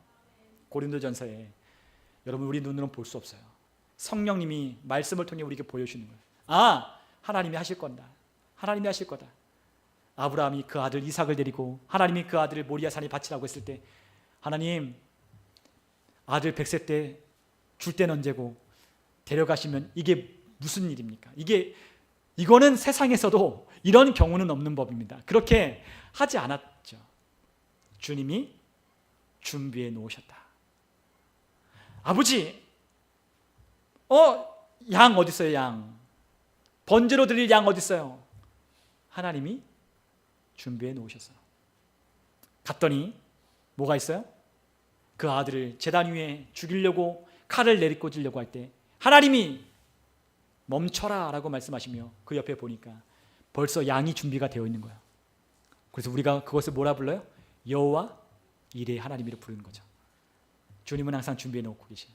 고린도전서에. 여러분, 우리 눈으로는 볼 수 없어요. 성령님이 말씀을 통해 우리에게 보여주시는 거예요. 아, 하나님이 하실 건다. 하나님이 하실 거다. 아브라함이 그 아들 이삭을 데리고 하나님이 그 아들을 모리아 산에 바치라고 했을 때 하나님, 아들 100세 때 줄 때는 언제고 데려가시면 이게 무슨 일입니까? 이거는 세상에서도 이런 경우는 없는 법입니다. 그렇게 하지 않았죠. 주님이 준비해 놓으셨다. 아버지, 양 어디 있어요? 양. 번제로 드릴 양 어디 있어요? 하나님이 준비해 놓으셨어요. 갔더니 뭐가 있어요? 그 아들을 제단 위에 죽이려고 칼을 내리꽂으려고 할 때 하나님이 멈춰라 라고 말씀하시며 그 옆에 보니까 벌써 양이 준비가 되어 있는 거예요. 그래서 우리가 그것을 뭐라 불러요? 여호와 이레 하나님이라 부르는 거죠. 주님은 항상 준비해 놓고 계시죠.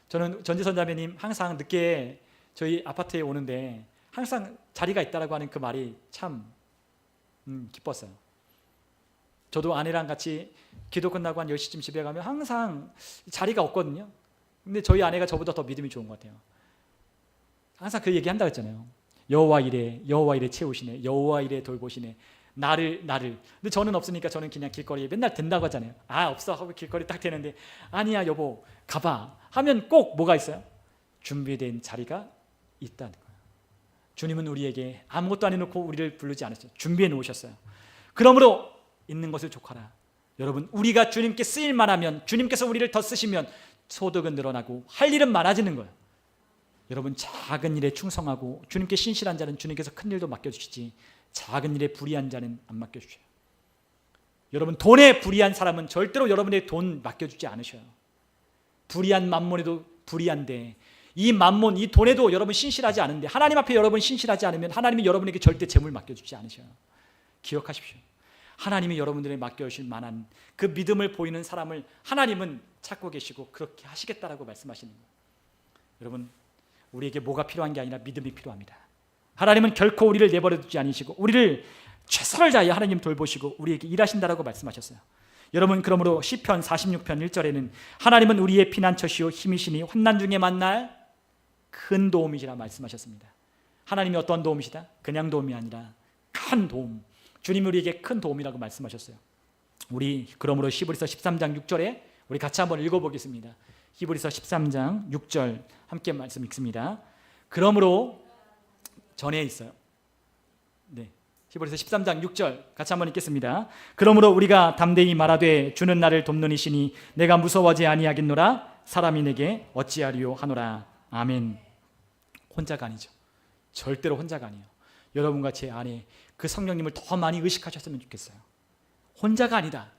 저는 전재선 자매님 항상 늦게 저희 아파트에 오는데 항상 자리가 있다라고 하는 그 말이 참 기뻤어요. 저도 아내랑 같이 기도 끝나고 한 10시쯤 집에 가면 항상 자리가 없거든요. 근데 저희 아내가 저보다 더 믿음이 좋은 것 같아요. 항상 그 얘기 한다고 했잖아요. 여호와 이레 채우시네. 여호와 이레 돌보시네. 나를. 근데 저는 없으니까 저는 그냥 길거리에 맨날 든다고 하잖아요. 아, 없어 하고 길거리 딱 되는데 아니야 여보 가봐 하면 꼭 뭐가 있어요? 준비된 자리가 있다는 거예요. 주님은 우리에게 아무것도 안 해놓고 우리를 부르지 않았어요. 준비해 놓으셨어요. 그러므로 있는 것을 족하라. 여러분, 우리가 주님께 쓰일만 하면, 주님께서 우리를 더 쓰시면 소득은 늘어나고 할 일은 많아지는 거예요. 여러분, 작은 일에 충성하고 주님께 신실한 자는 주님께서 큰 일도 맡겨주시지 작은 일에 불의한 자는 안 맡겨주셔요. 여러분, 돈에 불의한 사람은 절대로 여러분의 돈 맡겨주지 않으셔요. 불의한 만몬에도 불의한데 이 만몬, 이 돈에도 여러분 신실하지 않은데 하나님 앞에 여러분 신실하지 않으면 하나님이 여러분에게 절대 재물 맡겨주지 않으셔요. 기억하십시오. 하나님이 여러분들에게 맡겨주실 만한 그 믿음을 보이는 사람을 하나님은 찾고 계시고 그렇게 하시겠다라고 말씀하시는 거예요. 여러분, 우리에게 뭐가 필요한 게 아니라 믿음이 필요합니다. 하나님은 결코 우리를 내버려 두지 않으시고 우리를 최선을 다해 하나님 돌보시고 우리에게 일하신다라고 말씀하셨어요. 여러분, 그러므로 시편 46편 1절에는 하나님은 우리의 피난처시오 힘이시니 환난 중에 만날 큰 도움이시라 말씀하셨습니다. 하나님이 어떤 도움이시다? 그냥 도움이 아니라 큰 도움. 주님이 우리에게 큰 도움이라고 말씀하셨어요. 우리 그러므로 히브리서 13장 6절에 우리 같이 한번 읽어보겠습니다. 히브리서 13장 6절 함께 말씀 읽습니다. 그러므로 전에 있어요. 네, 히브리서 13장 6절 같이 한번 읽겠습니다. 그러므로 우리가 담대히 말하되 주는 나를 돕는 이시니 내가 무서워하지 아니하겠노라. 사람이 내게 어찌하리요 하노라. 아멘. 혼자가 아니죠. 절대로 혼자가 아니에요. 여러분과 제 안에 그 성령님을 더 많이 의식하셨으면 좋겠어요. 혼자가 아니다.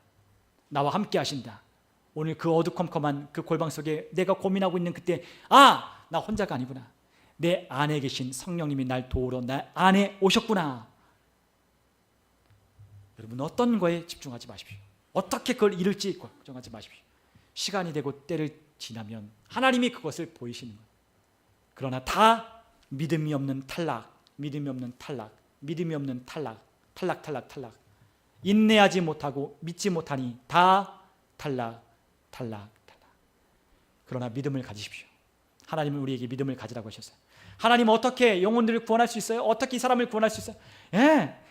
나와 함께 하신다. 오늘 그 어두컴컴한 그 골방 속에 내가 고민하고 있는 그때 나 혼자가 아니구나. 내 안에 계신 성령님이 날 도우러 나 안에 오셨구나. 여러분 어떤 거에 집중하지 마십시오. 어떻게 그걸 이룰지 걱정하지 마십시오. 시간이 되고 때를 지나면 하나님이 그것을 보이시는 거예요. 그러나 다 믿음이 없는 탈락, 믿음이 없는 탈락, 믿음이 없는 탈락, 탈락. 인내하지 못하고 믿지 못하니 다 탈락. 그러나 믿음을 가지십시오. 하나님은 우리에게 믿음을 가지라고 하셨어요. 하나님 어떻게 영혼들을 구원할 수 있어요? 어떻게 이 사람을 구원할 수 있어요?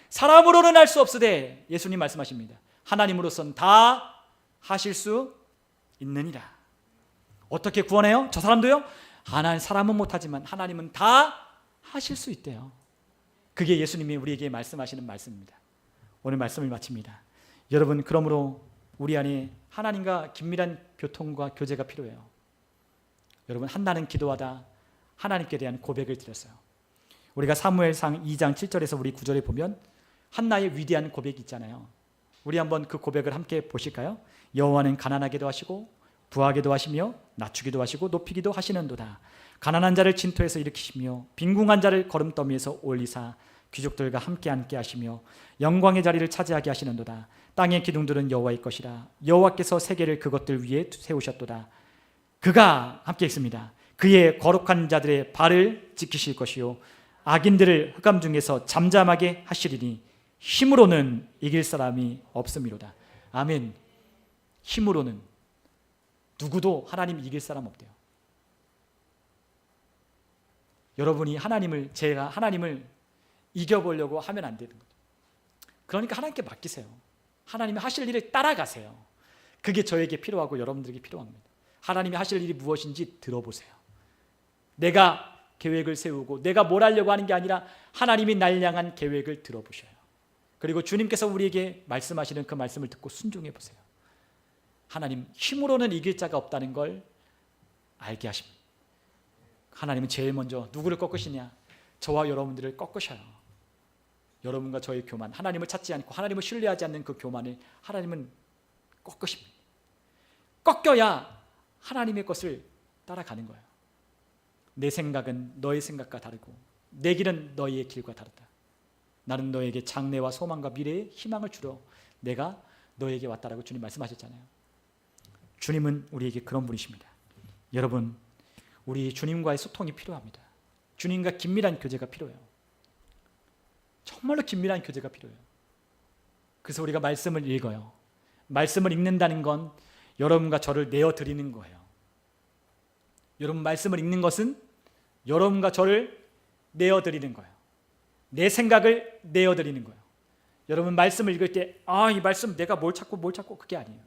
사람으로는 할 수 없으되 예수님 말씀하십니다. 하나님으로선 다 하실 수 있느니라. 어떻게 구원해요? 저 사람도요? 사람은 못하지만 하나님은 다 하실 수 있대요. 그게 예수님이 우리에게 말씀하시는 말씀입니다. 오늘 말씀을 마칩니다. 여러분 그러므로 우리 안에 하나님과 긴밀한 교통과 교제가 필요해요. 여러분 한나는 기도하다 하나님께 대한 고백을 드렸어요. 우리가 사무엘상 2장 7절에서 우리 9절에 보면 한나의 위대한 고백이 있잖아요. 우리 한번 그 고백을 함께 보실까요? 여호와는 가난하게도 하시고 부하게도 하시며 낮추기도 하시고 높이기도 하시는도다. 가난한 자를 진토에서 일으키시며 빈궁한 자를 거름더미에서 올리사 귀족들과 함께 앉게 하시며 영광의 자리를 차지하게 하시는도다. 땅의 기둥들은 여호와의 것이라. 여호와께서 세계를 그것들 위에 세우셨도다. 그가 함께 있습니다. 그의 거룩한 자들의 발을 지키실 것이요 악인들을 흑암 중에서 잠잠하게 하시리니 힘으로는 이길 사람이 없음이로다. 아멘. 힘으로는 누구도 하나님 이길 사람 없대요. 여러분이 제가 하나님을 이겨보려고 하면 안 되는 거죠. 그러니까 하나님께 맡기세요. 하나님이 하실 일을 따라가세요. 그게 저에게 필요하고 여러분들에게 필요합니다. 하나님이 하실 일이 무엇인지 들어보세요. 내가 계획을 세우고 내가 뭘 하려고 하는 게 아니라 하나님이 날 향한 계획을 들어보셔요. 그리고 주님께서 우리에게 말씀하시는 그 말씀을 듣고 순종해 보세요. 하나님 힘으로는 이길 자가 없다는 걸 알게 하십니다. 하나님은 제일 먼저 누구를 꺾으시냐? 저와 여러분들을 꺾으셔요. 여러분과 저의 교만, 하나님을 찾지 않고 하나님을 신뢰하지 않는 그 교만을 하나님은 꺾으십니다. 꺾여야 하나님의 것을 따라가는 거예요. 내 생각은 너의 생각과 다르고 내 길은 너희의 길과 다르다. 나는 너에게 장래와 소망과 미래의 희망을 주러 내가 너에게 왔다라고 주님 말씀하셨잖아요. 주님은 우리에게 그런 분이십니다. 여러분, 우리 주님과의 소통이 필요합니다. 주님과 긴밀한 교제가 필요해요. 정말로 긴밀한 교제가 필요해요. 그래서 우리가 말씀을 읽어요. 말씀을 읽는다는 건 여러분과 저를 내어드리는 거예요. 여러분 말씀을 읽는 것은 여러분과 저를 내어드리는 거예요. 내 생각을 내어드리는 거예요. 여러분 말씀을 읽을 때 이 말씀 내가 뭘 찾고 그게 아니에요.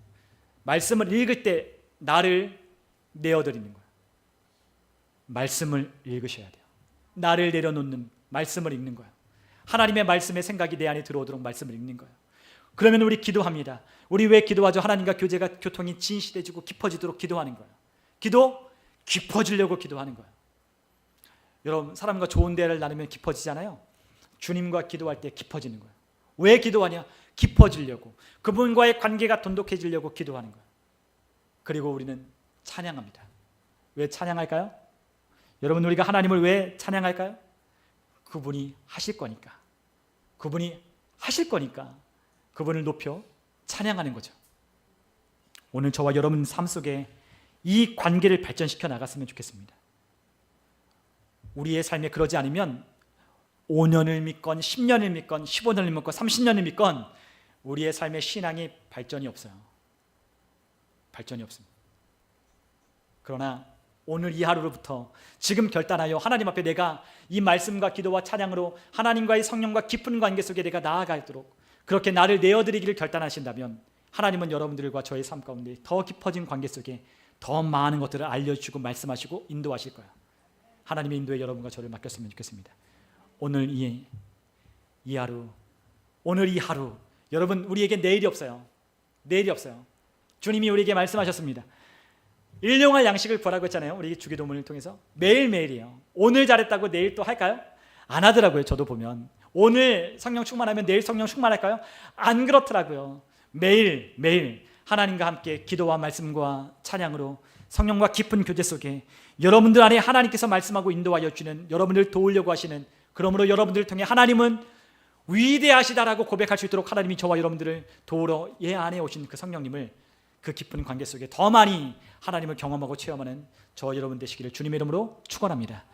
말씀을 읽을 때 나를 내어드리는 거예요. 말씀을 읽으셔야 돼요. 나를 내려놓는 말씀을 읽는 거예요. 하나님의 말씀의 생각이 내 안에 들어오도록 말씀을 읽는 거예요. 그러면 우리 기도합니다. 우리 왜 기도하죠? 하나님과 교통이 진실해지고 깊어지도록 기도하는 거예요. 기도 깊어지려고 기도하는 거예요. 여러분 사람과 좋은 대화를 나누면 깊어지잖아요. 주님과 기도할 때 깊어지는 거예요. 왜 기도하냐? 깊어지려고, 그분과의 관계가 돈독해지려고 기도하는 거예요. 그리고 우리는 찬양합니다. 왜 찬양할까요? 여러분 우리가 하나님을 왜 찬양할까요? 그분이 하실 거니까. 그분이 하실 거니까 그분을 높여 찬양하는 거죠. 오늘 저와 여러분 삶 속에 이 관계를 발전시켜 나갔으면 좋겠습니다. 우리의 삶에 그러지 않으면 5년을 믿건 10년을 믿건 15년을 믿건 30년을 믿건 우리의 삶의 신앙이 발전이 없어요. 발전이 없습니다. 그러나 오늘 이 하루로부터 지금 결단하여 하나님 앞에 내가 이 말씀과 기도와 찬양으로 하나님과의 성령과 깊은 관계 속에 내가 나아가도록 그렇게 나를 내어드리기를 결단하신다면 하나님은 여러분들과 저의 삶 가운데 더 깊어진 관계 속에 더 많은 것들을 알려주시고 말씀하시고 인도하실 거예요. 하나님의 인도에 여러분과 저를 맡겼으면 좋겠습니다. 오늘 이 하루, 오늘 이 하루, 여러분 우리에게 내일이 없어요. 내일이 없어요. 주님이 우리에게 말씀하셨습니다. 일용할 양식을 구하라고 했잖아요. 우리 주기도문을 통해서 매일매일이에요. 오늘 잘했다고 내일 또 할까요? 안 하더라고요. 저도 보면 오늘 성령 충만하면 내일 성령 충만할까요? 안 그렇더라고요. 매일 하나님과 함께 기도와 말씀과 찬양으로 성령과 깊은 교제 속에 여러분들 안에 하나님께서 말씀하고 인도하여 주는, 여러분을 도우려고 하시는, 그러므로 여러분들을 통해 하나님은 위대하시다라고 고백할 수 있도록 하나님이 저와 여러분들을 도우러 예 안에 오신 그 성령님을 그 깊은 관계 속에 더 많이 하나님을 경험하고 체험하는 저 여러분 되시기를 주님의 이름으로 축원합니다.